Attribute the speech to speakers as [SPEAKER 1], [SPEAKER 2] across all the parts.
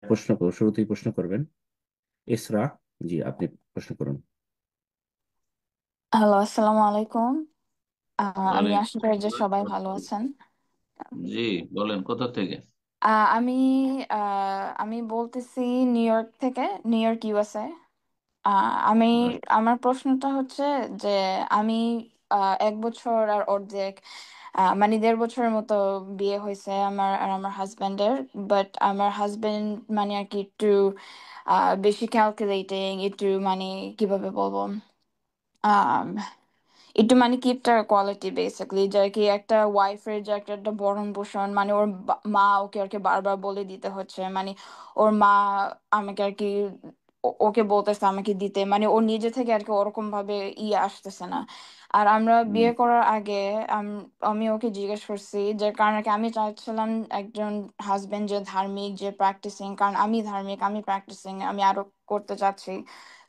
[SPEAKER 1] শুরুতেই প্রশ্ন করবেন ইসরা। জি, আপনি প্রশ্ন করুন।
[SPEAKER 2] হ্যালো, আসসালামু আলাইকুম। আমি
[SPEAKER 1] ওয়ালাইকুম
[SPEAKER 2] আশা করি যে সবাই
[SPEAKER 1] আসসালাম।
[SPEAKER 2] ভালো আছেন।
[SPEAKER 1] জি, বলেন কোথা থেকে?
[SPEAKER 2] আমি আমি বলতেছি নিউ ইয়র্ক থেকে, নিউ ইয়র্ক ইউএসএ। আমি আমার প্রশ্নটা হচ্ছে যে আমি 1 বছর আর অর্ধেক, মানে 1.5 বছরের মতো বিয়ে হয়েছে আমার আর আমার হাজবেন্ডের। বাট আমার হাজবেন্ড মানে আর কি একটু বেশি ক্যালকুলেটিং, একটু মানে কিভাবে বলবো, একটু মানে কিপটার কোয়ালিটি বেসিক্যালি, যে আর কি একটা ওয়াইফের যে একটা ভরণ পোষণ, মানে ওর মা ওকে আর কি বারবার বলে দিতে হচ্ছে, মানে ওর মা আমাকে আর কি ওকে বলতেছে আমাকে দিতে, মানে ওর নিজে থেকে আর কি ওরকম ভাবে আসতেছে না। আর আমরা
[SPEAKER 1] হুম,
[SPEAKER 2] বিয়ে করার আগে আমি ওকে জিজ্ঞেস করছি যে, কারণ আর কি আমি চাচ্ছিলাম একজন হাজবেন্ড যে ধার্মিক, যে প্র্যাকটিসিং, কারণ আমি ধার্মিক, আমি প্র্যাকটিসিং, আমি আরো করতে চাচ্ছি।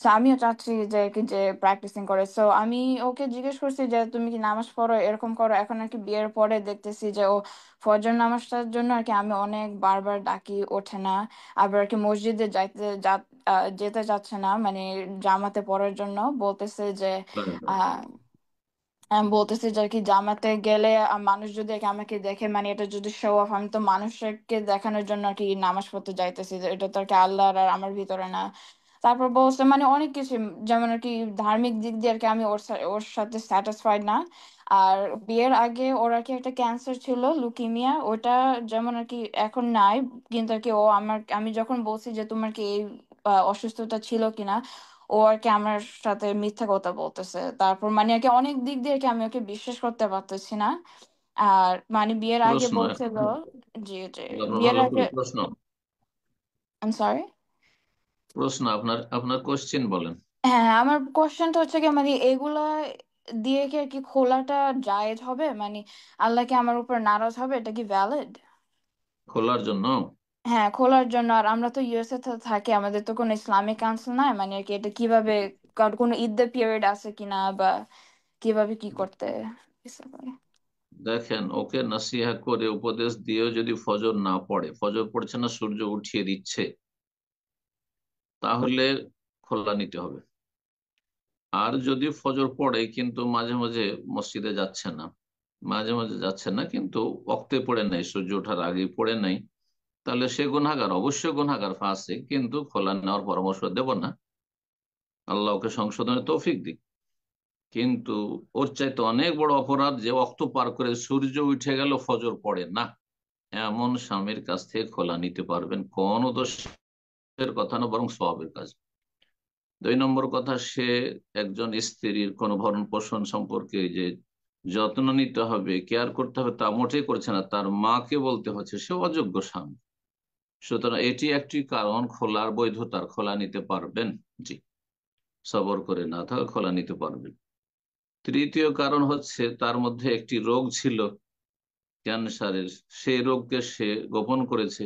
[SPEAKER 2] তো আমিও চাচ্ছি যে কি যে প্র্যাকটিসিং করে। সো আমি ওকে জিজ্ঞেস করছি যে তুমি কি নামাজ পড়ো, এরকম করো। এখন আর কি বিয়ের পরে দেখতেছি যে ও ফজর নামাজটার জন্য আর কি আমি অনেক বারবার ডাকি, ওঠে না। আবার আর কি মসজিদে যেতে চাচ্ছে না, মানে জামাতে পড়ার জন্য বলতেছে যে
[SPEAKER 1] বলেন।
[SPEAKER 2] আহ আমি বলতেছি যে আর কি জামাতে গেলে মানুষ যদি আর কি আমাকে দেখে, মানে এটা যদি শো অফ, আমি তো মানুষকে দেখানোর জন্য আর কি নামাজ পড়তে যাইতেছি, যে এটা তো আর কি আল্লাহর আর আমার ভিতরে না। তারপর বলছে মানে অনেক কিছু, যেমন আর কি ধার্মিক দিক দিয়ে আর কি আমি ওর সাথে স্যাটিসফাইড না। আর বিয়ের আগে ওর আর কি একটা ক্যান্সার ছিল, লুকিমিয়া, ওটা যেমন আর কি এখন নাই। কিন্তু আর কি আমি যখন বলছি যে তোমার কি এই অসুস্থতা ছিল কিনা, ও আর কি আমার সাথে মিথ্যা কথা বলতেছে। তারপর মানে আর কি অনেক দিক দিয়ে আর কি আমি ওকে বিশ্বাস করতে পারতেছি না। আর মানে বিয়ের আগে
[SPEAKER 1] প্রশ্ন
[SPEAKER 2] বলছিল, জি জি,
[SPEAKER 1] আপনার
[SPEAKER 2] বিয়ের
[SPEAKER 1] ভালো
[SPEAKER 2] আগে,
[SPEAKER 1] করে প্রশ্ন।
[SPEAKER 2] সরি।
[SPEAKER 1] প্রশ্ন আপনার আপনার কোশ্চেন বলেন।
[SPEAKER 2] হ্যাঁ, আমার কোশ্চেনটা হচ্ছে কি, মানে এগুলা দিয়ে কি আর কি খোলাটা জায়েজ হবে, মানে আল্লাহ কি আমার উপর নারাজ হবে, এটা কি ভ্যালিড?
[SPEAKER 1] খোলার জন্য?
[SPEAKER 2] হ্যাঁ, খোলার জন্য। আর আমরা তো ইউএসএ তে থাকি, আমাদের তো কোনো ইসলামিক কাউন্সিল নাই, মানে আর কি এটা কিভাবে, কার কোনো ঈদের পিরিয়ড আছে কিনা, বা কিভাবে কি করতে হবে?
[SPEAKER 1] দেখেন, ওকে নসিহত করে উপদেশ দিয়েও যদি ফজর না পড়ে, ফজর পড়ছে না, সূর্য উঠিয়ে দিচ্ছে, তাহলে খোলা নিতে হবে। আর যদি ফজর পড়ে কিন্তু মাঝে মাঝে মসজিদে যাচ্ছে না, মাঝে মাঝে যাচ্ছে না কিন্তু ওক্তে পড়ে নাই, সূর্য ওঠার আগে পড়ে নাই, তাহলে সে গুনাহগার, অবশ্যই গুনাহগার, ফাসিক, কিন্তু খোলা নেওয়ার পরামর্শ দেব না। আল্লাহ ওকে সংশোধনের তৌফিক দিক। কিন্তু ওর চাইতে অনেক বড় অপরাধ যে ওক্ত পার করে সূর্য উঠে গেল, ফজর পড়ে না, এমন স্বামীর কাছ থেকে খোলা নিতে পারবেন, কোন দোষের কথা না, বরং সওয়াবের কাজ। 2 নম্বর কথা, সে একজন স্ত্রীর কোন ভরণ পোষণ সম্পর্কে যে যত্ন নিতে হবে, কেয়ার করতে হবে, তা মোটেই করছে না, তার মাকে বলতে হচ্ছে, সে অযোগ্য স্বামী। সুতরাং এটি একটি কারণ খোলার বৈধতার, খোলা নিতে পারবেন। জি, সবর করে না থাকা খোলা নিতে পারবেন। তৃতীয় কারণ হচ্ছে তার মধ্যে একটি রোগ ছিল, ক্যান্সারের, সেই রোগকে সে গোপন করেছে,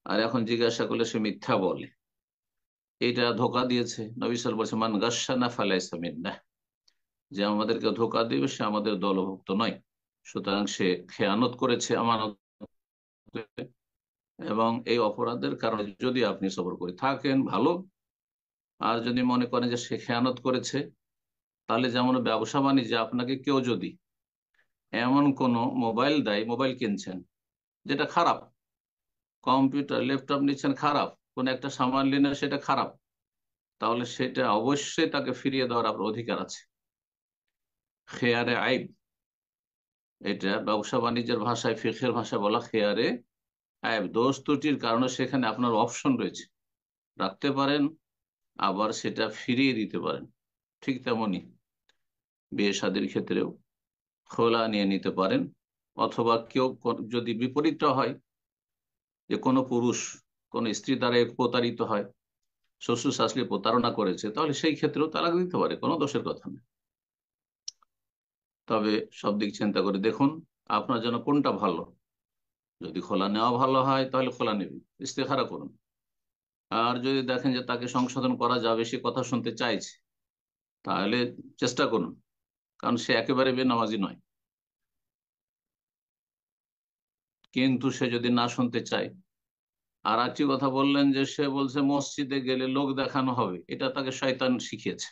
[SPEAKER 1] আর এখন জিজ্ঞাসা করলে সে মিথ্যা বলে। এটা ধোঁকা দিয়েছে। নবী সাল বলছে, মান গাশানা ফালাইসা মিন্নাহ, যে আমাদেরকে ধোঁকা দিবে সে আমাদের দলভুক্ত নয়। সুতরাং সে খেয়ানত করেছে আমানত। এবং এই অপরাধের কারণে যদি আপনি সবর করে থাকেন, ভালো। আর যদি মনে করেন যে সে খেয়ানত করেছে, তাহলে যেমন ব্যবসা বাণিজ্যে আপনাকে কেউ যদি এমন কোন মোবাইল দেয়, মোবাইল কিনছেন যেটা খারাপ, কম্পিউটার ল্যাপটপ নিচ্ছেন খারাপ, কোন একটা সামান নিলেন সেটা খারাপ, তাহলে সেটা অবশ্যই তাকে ফিরিয়ে দেওয়ার আপনার অধিকার আছে। খেয়ারে আইব, এটা ব্যবসা বাণিজ্যের ভাষায়, ফিকহের ভাষায় বলা খেয়ারে আইব। দোষ ত্রুটির কারণে সেখানে আপনার অপশন রয়েছে, রাখতে পারেন, আবার সেটা ফিরিয়ে দিতে পারেন। ঠিক তেমনি বিয়ে শাদীর ক্ষেত্রেও খোলা নিয়ে নিতে পারেন। অথবা কেউ যদি বিপরীতটা হয়, যে কোনো পুরুষ কোন স্ত্রী দ্বারা প্রতারিত হয়, শ্বশুর শাশুড়ি প্রতারণা করেছে, তাহলে সেই ক্ষেত্রেও তালাক দিতে পারে, কোনো দোষের কথা নেই। তবে সব দিক চিন্তা করে দেখুন আপনার জন্য কোনটা ভালো। যদি খোলা নেওয়া ভালো হয় তাহলে খোলা নেবেন, ইস্তেখারা করুন। আর যদি দেখেন যে তাকে সংশোধন করা যাবে, সে কথা শুনতে চাইছে, তাহলে চেষ্টা করুন, কারণ সে একেবারে বেনামাজি নয়। কিন্তু সে যদি না শুনতে চায়, আর একটি কথা বললেন যে সে বলছে মসজিদে গেলে লোক দেখানো হবে, এটা তাকে শয়তান শিখিয়েছে,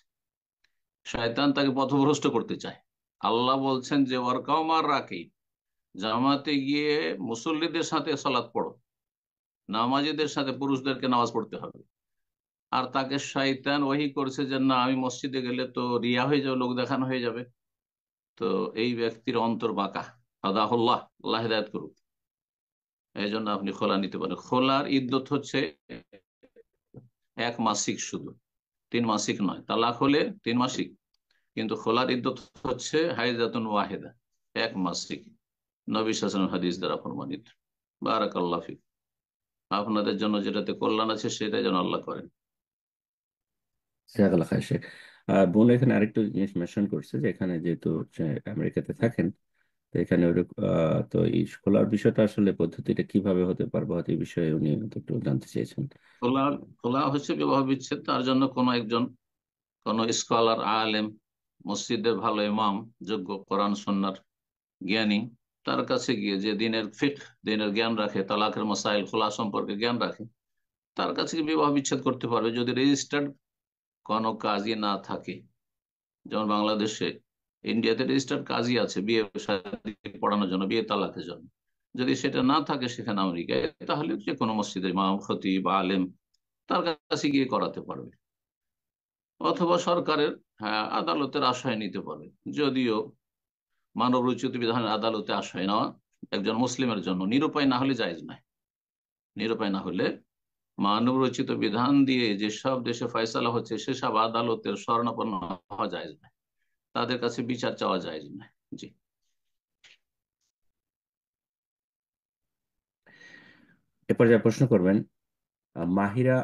[SPEAKER 1] শয়তান তাকে পথভ্রষ্ট করতে চায়। আল্লাহ বলছেন যে ওয়ারকাও মার রাকি, জামাতে গিয়ে মুসল্লিদের সাথে সালাত পড়ো, নামাজীদের সাথে পুরুষদেরকে নামাজ পড়তে হবে। আর তাকে শয়তান ওহী করছে যে না, আমি মসজিদে গেলে তো রিয়া হয়ে যাবে, লোক দেখানো হয়ে যাবে। তো এই ব্যক্তির অন্তর বাঁকা, আদাহুল্লাহ, আল্লাহ হিদায়াত করুক। এই জন্য আপনি খোলা নিতে পারেন। খোলার ইদ্যত হচ্ছে 1 মাসিক শুধু, 3 মাসিক নয়। তালাক হলে 3 মাসিক, কিন্তু খোলার ইদ্যত হচ্ছে হাইজাতুন ওয়াহেদা, 1 মাসিক। নবী সাল্লাল্লাহু আলাইহি ওয়াসাল্লাম হাদিস দ্বারা প্রমাণিত। বারাকাল্লাহ ফিক। আপনাদের জন্য যেটাতে কল্যাণ আছে সেটাই যেন আল্লাহ করেন।
[SPEAKER 3] জাযাকাল্লাহ খাইর শেখ। বোন এখানে আরেকটু জিনিস মেনশন করছে যে এখানে যেহেতু সে আমেরিকাতে থাকেন, তো এখানে তো এই খোলার বিষয়টা আসলে পদ্ধতিটা কিভাবে হতে পারবে, হয়তো এই বিষয়ে উনি হয়তো একটু জানতে চেয়েছেন।
[SPEAKER 1] খোলা, খোলা হচ্ছে বিবাহ বিচ্ছেদ। তার জন্য কোনো একজন, কোনো স্কলার, আলেম, মসজিদের ভালো ইমাম, যোগ্য কোরআন সুন্নাহর জ্ঞানী, তার কাছে গিয়ে, যে দিনের ফিকহ, দিনের জ্ঞান রাখে, তালাকের মাসাইল, খোলা সম্পর্কে জ্ঞান রাখে, তার কাছে গিয়ে বিবাহ বিচ্ছেদ করতে পারবে, যদি রেজিস্টার্ড কোনো কাজী না থাকে। যেমন বাংলাদেশে, ইন্ডিয়াতে রেজিস্টার্ড কাজী আছে বিয়ে শাদী পড়ানোর জন্য, বিয়ে তালাকের জন্য। যদি সেটা না থাকে সেখানে আমেরিকায়, তাহলে যে কোনো মসজিদের ইমাম, খতিব, আলেম, তার কাছে গিয়ে করাতে পারবে। অথবা সরকারের, হ্যাঁ, আদালতের আশ্রয় নিতে পারবে। যদিও মানব রচিত বিধানের আদালতে আশ্রয় নেওয়া একজন মুসলিমের জন্য নিরুপায় না হলে জায়েজ নয়। নিরুপায় না হলে মানব রচিত বিধান দিয়ে যেসব দেশে ফয়সালা হচ্ছে সেসব আদালতের শরণাপন্ন হওয়া জায়েজ নয়, তাদের কাছে বিচার চাওয়া জায়েজ নয়। জি।
[SPEAKER 3] এরপর যা প্রশ্ন করবেন, মাহিরা,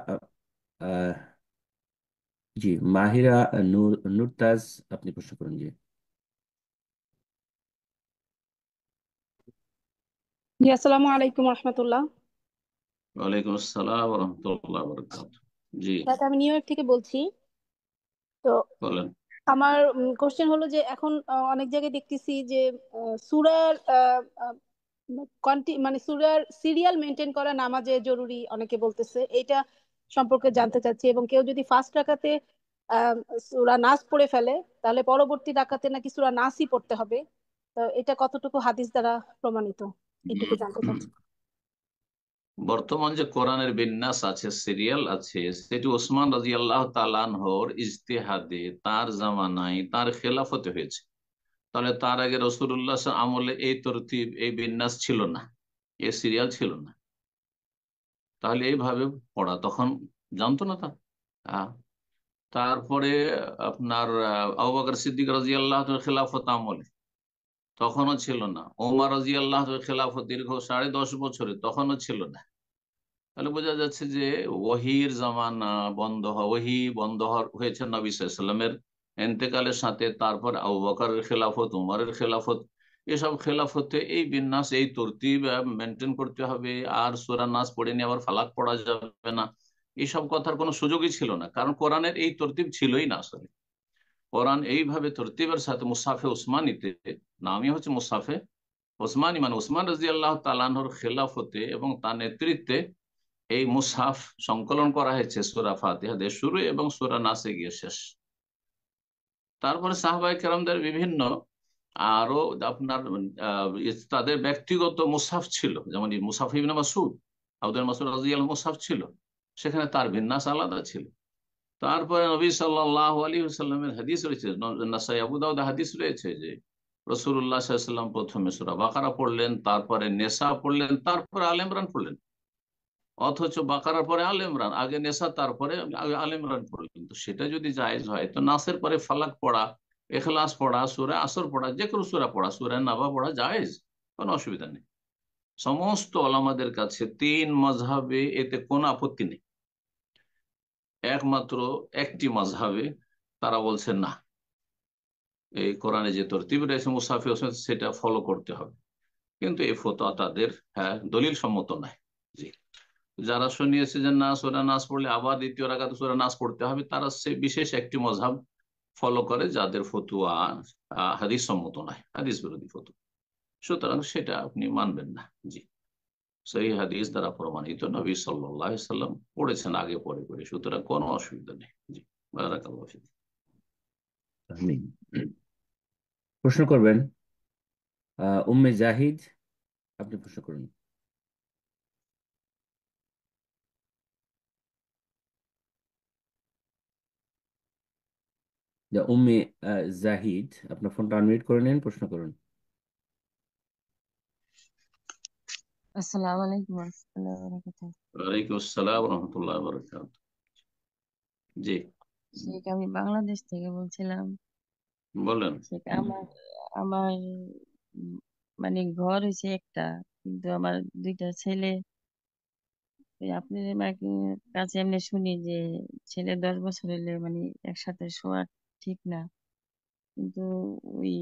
[SPEAKER 3] আহ, জি, মাহিরা নুরতাজ, আপনি প্রশ্ন করুন। জি।
[SPEAKER 4] জি, আসসালামু আলাইকুম রহমতুল্লাহ।
[SPEAKER 1] ওয়ালাইকুম আসসালাম রহমতুল্লাহ বরকাত। জি,
[SPEAKER 4] আমি নিউ ইয়র্ক থেকে বলছি। তো
[SPEAKER 1] বলেন।
[SPEAKER 4] আমার কোশ্চেন হলো যে এখন অনেক জায়গায় দেখতেছি যে সূরার মানে সূরার সিরিয়াল মেনটেন করা নামাজে জরুরি, অনেকে বলতেছে এটা সম্পর্কে জানতে চাচ্ছি। এবং কেউ যদি ফার্স্ট রাকাতে আহ সূরা নাস পড়ে ফেলে, তাহলে পরবর্তী রাকাতে নাকি সূরা নাসই পড়তে হবে। তো এটা কতটুকু হাদিস দ্বারা প্রমাণিত, এটুকু জানতে চাচ্ছি।
[SPEAKER 1] বর্তমান যে কোরআনের বিন্যাস আছে, সিরিয়াল আছে, সেটি ওসমান রাদিয়াল্লাহু তাআলা আনহুর ইজতিহাদে, তার জামানায়, তার খেলাফতে হয়েছে। তাহলে তার আগে রাসূলুল্লাহ আমলে এই তরতিব, এই বিন্যাস ছিল না, এই সিরিয়াল ছিল না। তাহলে এইভাবে পড়া তখন জানতো না তা। হ্যাঁ। তারপরে আপনার আবু বকর সিদ্দিক রাদিয়াল্লাহু তাআলা খেলাফত আমলে তখনও ছিল না। ওমর রাদিয়াল্লাহু তাআলা খেলাফত দীর্ঘ 10.5 বছরে, তখনও ছিল না। তাহলে বোঝা যাচ্ছে যে ওহির জামানা বন্ধ হওয়া, ওহি বন্ধ হয়েছে নবী সাল্লাল্লাহু আলাইহি ওয়াসাল্লামের এন্তেকালের সাথে। তারপর আবু বকরের খেলাফত, উমরের খেলাফত, এসব খেলাফতে এই বিন্যাস, এই তরতিব মেনটেন করতে হবে। আর সূরা নাস পড়ে নিয়ে আবার ফালাক পড়া যাবে না, এইসব কথার কোনো সুযোগই ছিল না, কারণ কোরআনের এই তরতিব ছিলই না আসলে। কোরআন এইভাবে তরতিবের সাথে মুসাফে উসমানীতে, নামই হচ্ছে মুসাফে ওসমানী, মানে ওসমান রাদিয়াল্লাহু তাআলা আনহুর খেলাফতে এবং তার নেতৃত্বে এই মুসহাফ সংকলন করা হয়েছে, সূরা ফাতিহা দিয়ে শুরু এবং সূরা নাসে গিয়ে শেষ। তারপরে সাহাবায়ে কেরামদের বিভিন্ন আরো আপনার তাদের ব্যক্তিগত মুসহাফ ছিল, যেমন এই মুসহাফ ইবনে মাসউদ, আব্দুল মাসউদ রাদিয়াল্লাহু মুসহাফ ছিল, সেখানে তার বিন্যাস আলাদা ছিল। তারপরে নবী সাল্লাল্লাহু আলাইহি ওয়াসাল্লামের হাদিস রয়েছে, নাসাই, আবু দাউদ হাদিস রয়েছে যে রাসূলুল্লাহ সাল্লাল্লাহু আলাইহি ওয়াসাল্লাম প্রথমে সূরা বাকারা পড়লেন, তারপরে নেসা পড়লেন, তারপরে আলে ইমরান পড়লেন। অথচ বাকারার পরে আলে ইমরান, আগে নেসা তারপরে আলে ইমরান পড়লেন। কিন্তু সেটা যদি জায়েজ হয়, তো নাসের পরে ফালাক পড়া, ইখলাস পড়া, সূরা আসর পড়া, যে কোনো সূরা পড়া, সূরা নাবা পড়া জায়েজ, কোনো অসুবিধা নেই। সমস্ত ওলামাদের কাছে 3 মাযহাবে এতে কোনো আপত্তি নেই। একমাত্র একটি মাযহাবে তারা বলছে না, এই কোরআনে যে তরতিব রয়েছে মুসাফি হোসেন, সেটা ফলো করতে হবে। কিন্তু এই ফতোয়া তাদের, হ্যাঁ, দলিল সম্মত নয়। জি। যারা শুনিয়েছে যে না, সূরা নাস পড়লে আবার দ্বিতীয় রাকাতে সূরা নাস পড়তে হবে, তারা সে বিশেষ একটি মাযহাব ফলো করে, যাদের ফতোয়া হাদিস সম্মত নয়, হাদিস বিরোধী ফতোয়া। সুতরাং সেটা আপনি মানবেন না। জি। সেই হাদিস দ্বারা প্রমাণিত, নবী সাল্লাল্লাহু আলাইহি সাল্লাম পড়েছেন আগে পরে করে, সুতরাং কোনো অসুবিধা নেই। জি, বারাকাল্লাহু ফিক।
[SPEAKER 3] আমিন। প্রশ্ন করবেন উম্মে জাহিদ, আপনি প্রশ্ন করুন। উম্মে জাহিদ, আপনার ফোনটা আনমিউট করে নিন, প্রশ্ন করুন।
[SPEAKER 5] আসসালামু আলাইকুম ওয়া রাহমাতুল্লাহি ওয়া বারাকাতুহু।
[SPEAKER 1] ওয়ালাইকুম আসসালাম ওয়া রাহমাতুল্লাহি ওয়া বারাকাতুহু। জি,
[SPEAKER 5] শেখ, আমি বাংলাদেশ থেকে বলছিলাম।
[SPEAKER 1] বলেন।
[SPEAKER 5] শেখ, আমার আমার উম, মানে ঘর হয়েছে একটা, কিন্তু আমার দুইটা ছেলে। ওই আপনাদের কাছে এমনি শুনি যে ছেলে 10 বছর হলে মানে একসাথে শোয়া ঠিক না, কিন্তু ওই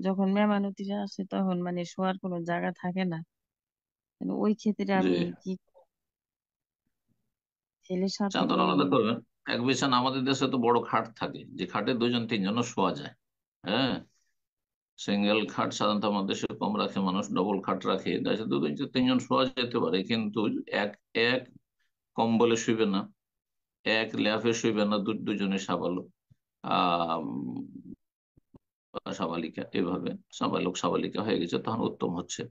[SPEAKER 5] যখন মেহমানতিরা আসে তখন মানে শোয়ার কোনো জায়গা থাকে না। মানে ওই ক্ষেত্রে
[SPEAKER 1] জি,
[SPEAKER 5] আমি কি ছেলের সাথে
[SPEAKER 1] চাদর
[SPEAKER 5] কি?
[SPEAKER 1] আলাদা করবেন। এক বিছানা, আমাদের দেশে তো বড় খাট থাকে, যে খাটে দুজন তিনজনও শোয়া যায়। হ্যাঁ, সিঙ্গেল খাট সাধারণত আমাদের দেশে কম রাখে মানুষ, ডবল খাট রাখে, দেশে দুজন তিনজন শোয়া যেতে পারে, কিন্তু এক এক কম্বলে শুইবে না, এক ল্যাফে শুইবে না, দুজনে সাবালক আহ সাবালিকা, এভাবে সাবালক সাবালিকা হয়ে গেছে, তখন উত্তম হচ্ছে,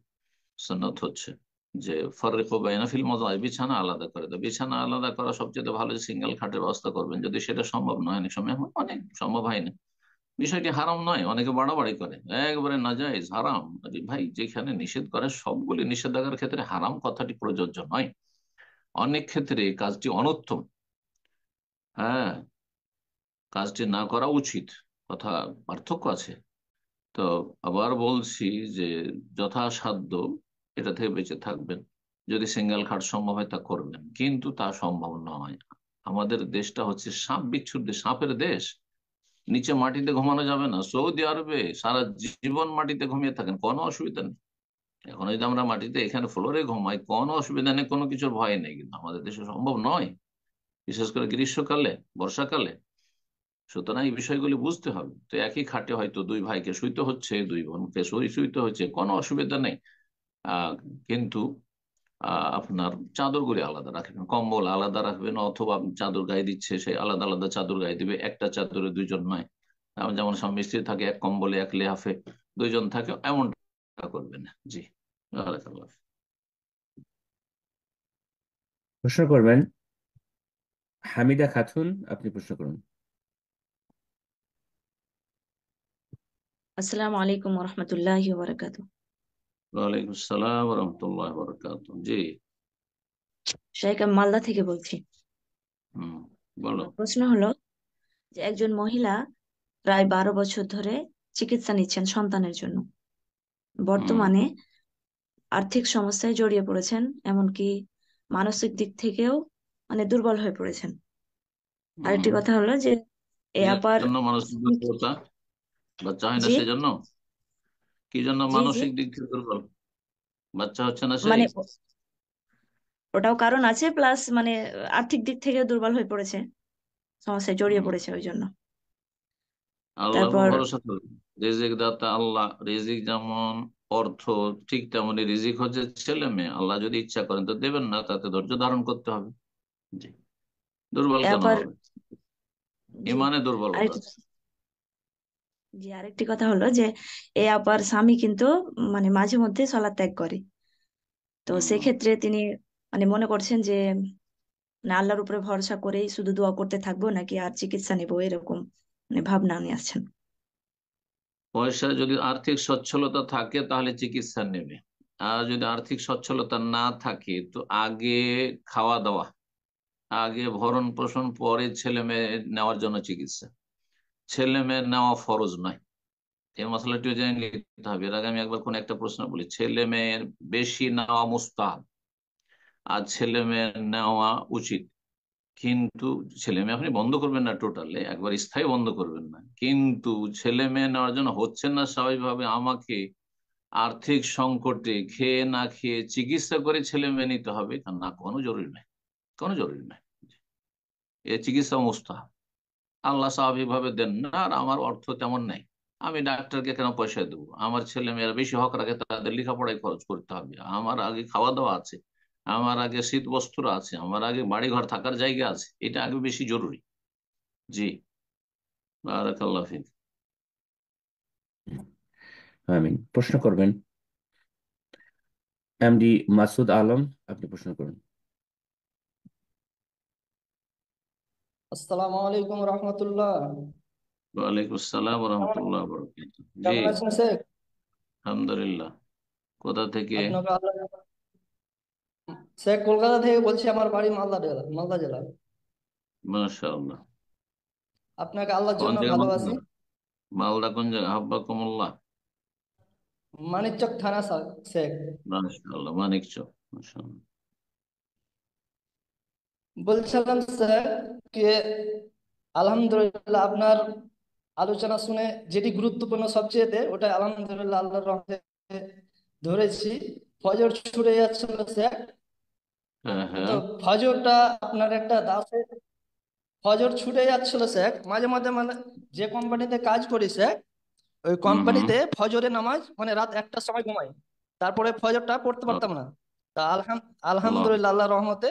[SPEAKER 1] সুন্নত হচ্ছে যে ফররিকু বাইনা ফিল মাযাজি, বিছানা আলাদা করে দাও। বিছানা আলাদা করা সবচেয়ে ভালো, সিঙ্গেল খাটের ব্যবস্থা করবেন। যদি সেটা সম্ভব নয়, অনেক সময় অনেক সম্ভব হয় না, বিষয়টি হারাম নয়, অনেকে বাড়াবাড়ি করে, একবারে নাজায়েজ হারাম। আরে ভাই, যেখানে নিষেধ করে সবগুলি নিষেধাজ্ঞার ক্ষেত্রে হারাম কথাটি প্রযোজ্য নয়, অনেক ক্ষেত্রে কাজটি অনুত্তম। হ্যাঁ, কাজটি না করা উচিত, কথা পার্থক্য আছে। তো আবার বলছি যে যথাসাধ্য এটা থেকে বেঁচে থাকবেন। যদি সিঙ্গেল খাট সম্ভব হয় তা করবেন, কিন্তু তা সম্ভব নয়। আমাদের দেশটা হচ্ছে সাপ বিচ্ছুর দেশ, সাপের দেশ। নিচে মাটিতে ঘুমানো যাবে না। সৌদি আরবে সারা জীবন মাটিতে ঘুমিয়ে থাকেন, কোনো অসুবিধা নেই। এখন যদি আমরা মাটিতে এখানে ফ্লোরে ঘুমাই, কোনো অসুবিধা নেই, কোনো কিছুর ভয় নেই, কিন্তু আমাদের দেশে সম্ভব নয়, বিশেষ করে গ্রীষ্মকালে, বর্ষাকালে। সুতরাং এই বিষয়গুলি বুঝতে হবে। তো একই খাটে হয়তো দুই ভাইকে শুইতে হচ্ছে, দুই বোনকে শুইতে হচ্ছে, কোনো অসুবিধা নেই। আহ কিন্তু আপনার চাদরগুলি আলাদা রাখবেন, কম্বল আলাদা রাখবেন, অথবা চাদর গায়ে দিচ্ছে সেই আলাদা আলাদা চাদর গায়ে দিবে, একটা চাদরে দুইজন নয়। যেমন স্বামী স্ত্রী থাকে, এক কম্বলে এক লেহাফে দুইজন থাকে, এমনটা করবেন না। জি, বারাকাল্লাহ।
[SPEAKER 3] প্রশ্ন করবেন হামিদা খাতুন, আপনি প্রশ্ন করুন।
[SPEAKER 6] আসসালামু আলাইকুম রহমতুল্লাহি বারাকাতু।
[SPEAKER 1] ওয়ালাইকুম আসসালাম রহমতুল্লাহ বরকাত। জি,
[SPEAKER 6] শাইখ, আমি মালদা থেকে বলছি।
[SPEAKER 1] হম, বলো।
[SPEAKER 6] আমার প্রশ্ন হলো যে একজন মহিলা প্রায় 12 বছর ধরে চিকিৎসা নিচ্ছেন সন্তানের জন্য।
[SPEAKER 1] হম,
[SPEAKER 6] বর্তমানে আর্থিক সমস্যায় জড়িয়ে পড়েছেন, এমনকি মানসিক দিক থেকেও মানে দুর্বল হয়ে পড়েছেন। আরেকটি
[SPEAKER 1] হম।
[SPEAKER 6] কথা হলো যে এ
[SPEAKER 1] কি
[SPEAKER 6] আপার
[SPEAKER 1] জন্য মানসিক দুর্বলতা? বাচ্চা হয় না
[SPEAKER 6] জি
[SPEAKER 1] সেজন্য? কি জন্য
[SPEAKER 6] জি জি
[SPEAKER 1] মানসিক দিক থেকে দুর্বল? বাচ্চা হচ্ছে না সেই?
[SPEAKER 6] মানে ওটাও কারণ আছে, প্লাস মানে আর্থিক দিক থেকে দুর্বল হয়ে পড়েছে, সমস্যায় জড়িয়ে
[SPEAKER 1] হম,
[SPEAKER 6] পড়েছে ওই জন্য।
[SPEAKER 1] আল্লাহর উপর
[SPEAKER 6] তারপর
[SPEAKER 1] ভরসা করবে। রিজিক দাতা আল্লাহ, রিজিক যেমন অর্থ, ঠিক তেমনি রিজিক হচ্ছে ছেলে মেয়ে। আল্লাহ যদি ইচ্ছা করেন তো দেবেন, না তাতে ধৈর্য ধারণ করতে হবে। জি, দুর্বল
[SPEAKER 6] এ
[SPEAKER 1] কেন
[SPEAKER 6] আপার
[SPEAKER 1] হবে?
[SPEAKER 6] জি
[SPEAKER 1] ইমানে দুর্বলতা
[SPEAKER 6] আরেকটি
[SPEAKER 1] আছে।
[SPEAKER 6] জি আরেকটি কথা হলো যে এ আপার স্বামী কিন্তু মানে মাঝে মধ্যে সলাৎ ত্যাগ করে। তো
[SPEAKER 1] হম,
[SPEAKER 6] সেক্ষেত্রে তিনি মানে মনে করছেন যে না, আল্লাহর উপরে ভরসা করেই শুধু দোয়া করতে থাকবো নাকি আর চিকিৎসা নেবো, এরকম মানে ভাবনা নিয়ে আসছেন।
[SPEAKER 1] পয়সা যদি আর্থিক সচ্ছলতা থাকে তাহলে চিকিৎসা নেবে। আর যদি আর্থিক সচ্ছলতা না থাকে তো আগে খাওয়া দাওয়া, আগে ভরণ পোষণ, পরে ছেলে মেয়ে নেওয়ার জন্য চিকিৎসা। ছেলে মেয়ে নেওয়া ফরজ নয়, এই মশলাটিও জেনে নিতে হবে। এর আগে আমি একবার কোন একটা প্রশ্ন বলি, ছেলে মেয়ের বেশি নেওয়া মুস্তাহাব আর ছেলে মেয়ের নেওয়া উচিত। কিন্তু ছেলে মেয়ে আপনি বন্ধ করবেন না, টোটালি একবার স্থায়ী বন্ধ করবেন না, কিন্তু ছেলে মেয়ে নেওয়ার জন্য হচ্ছে না স্বাভাবিকভাবে, আমাকে আর্থিক সংকটে খেয়ে না খেয়ে চিকিৎসা করে ছেলে মেয়ে নিতে হবে, না, কোনো জরুরি নাই, কোনো জরুরি নাই। এ চিকিৎসা মুস্তাহাব, আল্লাহ স্বাভাবিকভাবে দেন না, আর আমার অর্থ তেমন নাই, আমি ডাক্তারকে কেন পয়সা দেবো? আমার ছেলে মেয়েরা বেশি হক রাখে, তাদের লেখাপড়ায় খরচ করতে হবে। আমার আগে খাওয়া দাওয়া আছে, আমার আগে শীত বস্ত্র আছে, আমার আগে বাড়ি ঘর থাকার জায়গা আছে, এটা আগে বেশি জরুরি। জি, বারাকাল্লাহ ফিক।
[SPEAKER 3] আমিন। প্রশ্ন করবেন এমডি মাসুদ আলম, আপনি প্রশ্ন করুন।
[SPEAKER 7] আসসালামু আলাইকুম রহমতুল্লাহ।
[SPEAKER 1] ওয়ালাইকুম আসসালাম রহমতুল্লাহ বরকাতুহু। জি,
[SPEAKER 7] কেমন আছেন শেখ?
[SPEAKER 1] আলহামদুলিল্লাহ। কোথা থেকে?
[SPEAKER 7] আপনাকে আল্লাহ। শেখ কলকাতা থেকে বলছি, আমার বাড়ি মালদা জেলা।
[SPEAKER 1] মাশাআল্লাহ।
[SPEAKER 7] আপনাকে আল্লাহর
[SPEAKER 1] কোন
[SPEAKER 7] জন্য
[SPEAKER 1] জায়গা?
[SPEAKER 7] ভালোবাসি।
[SPEAKER 1] মালদা কোন জায়গা? হাব্বাকুমুল্লাহ।
[SPEAKER 7] মানিকচক থানা শেখ।
[SPEAKER 1] মাশাআল্লাহ, মানিকচক। মাশাআল্লাহ।
[SPEAKER 7] বলছিলাম স্যার কি, আলহামদুলিল্লাহ আপনার আলোচনা শুনে যেটি গুরুত্বপূর্ণ সবচেয়ে, ওটা আলহামদুলিল্লাহ আল্লাহর রহমতে ধরেছি। ফজর ছুটে যাচ্ছিল স্যার।
[SPEAKER 1] হ্যাঁ,
[SPEAKER 7] তো
[SPEAKER 1] হ্যাঁ।
[SPEAKER 7] ফজরটা আপনার একটা দাসে, ফজর ছুটে যাচ্ছিল স্যার। মাঝে মাঝে মানে যে কোম্পানিতে কাজ করি স্যার, ওই
[SPEAKER 1] হুম, হুম।
[SPEAKER 7] কোম্পানিতে ফজরের নামাজ মানে রাত 1টার সময় ঘুমাই, তারপরে ফজরটা পড়তে পারতাম না। তা
[SPEAKER 1] আল্লাহ।
[SPEAKER 7] আলহামদুলিল্লাহ আল্লাহর রহমতে।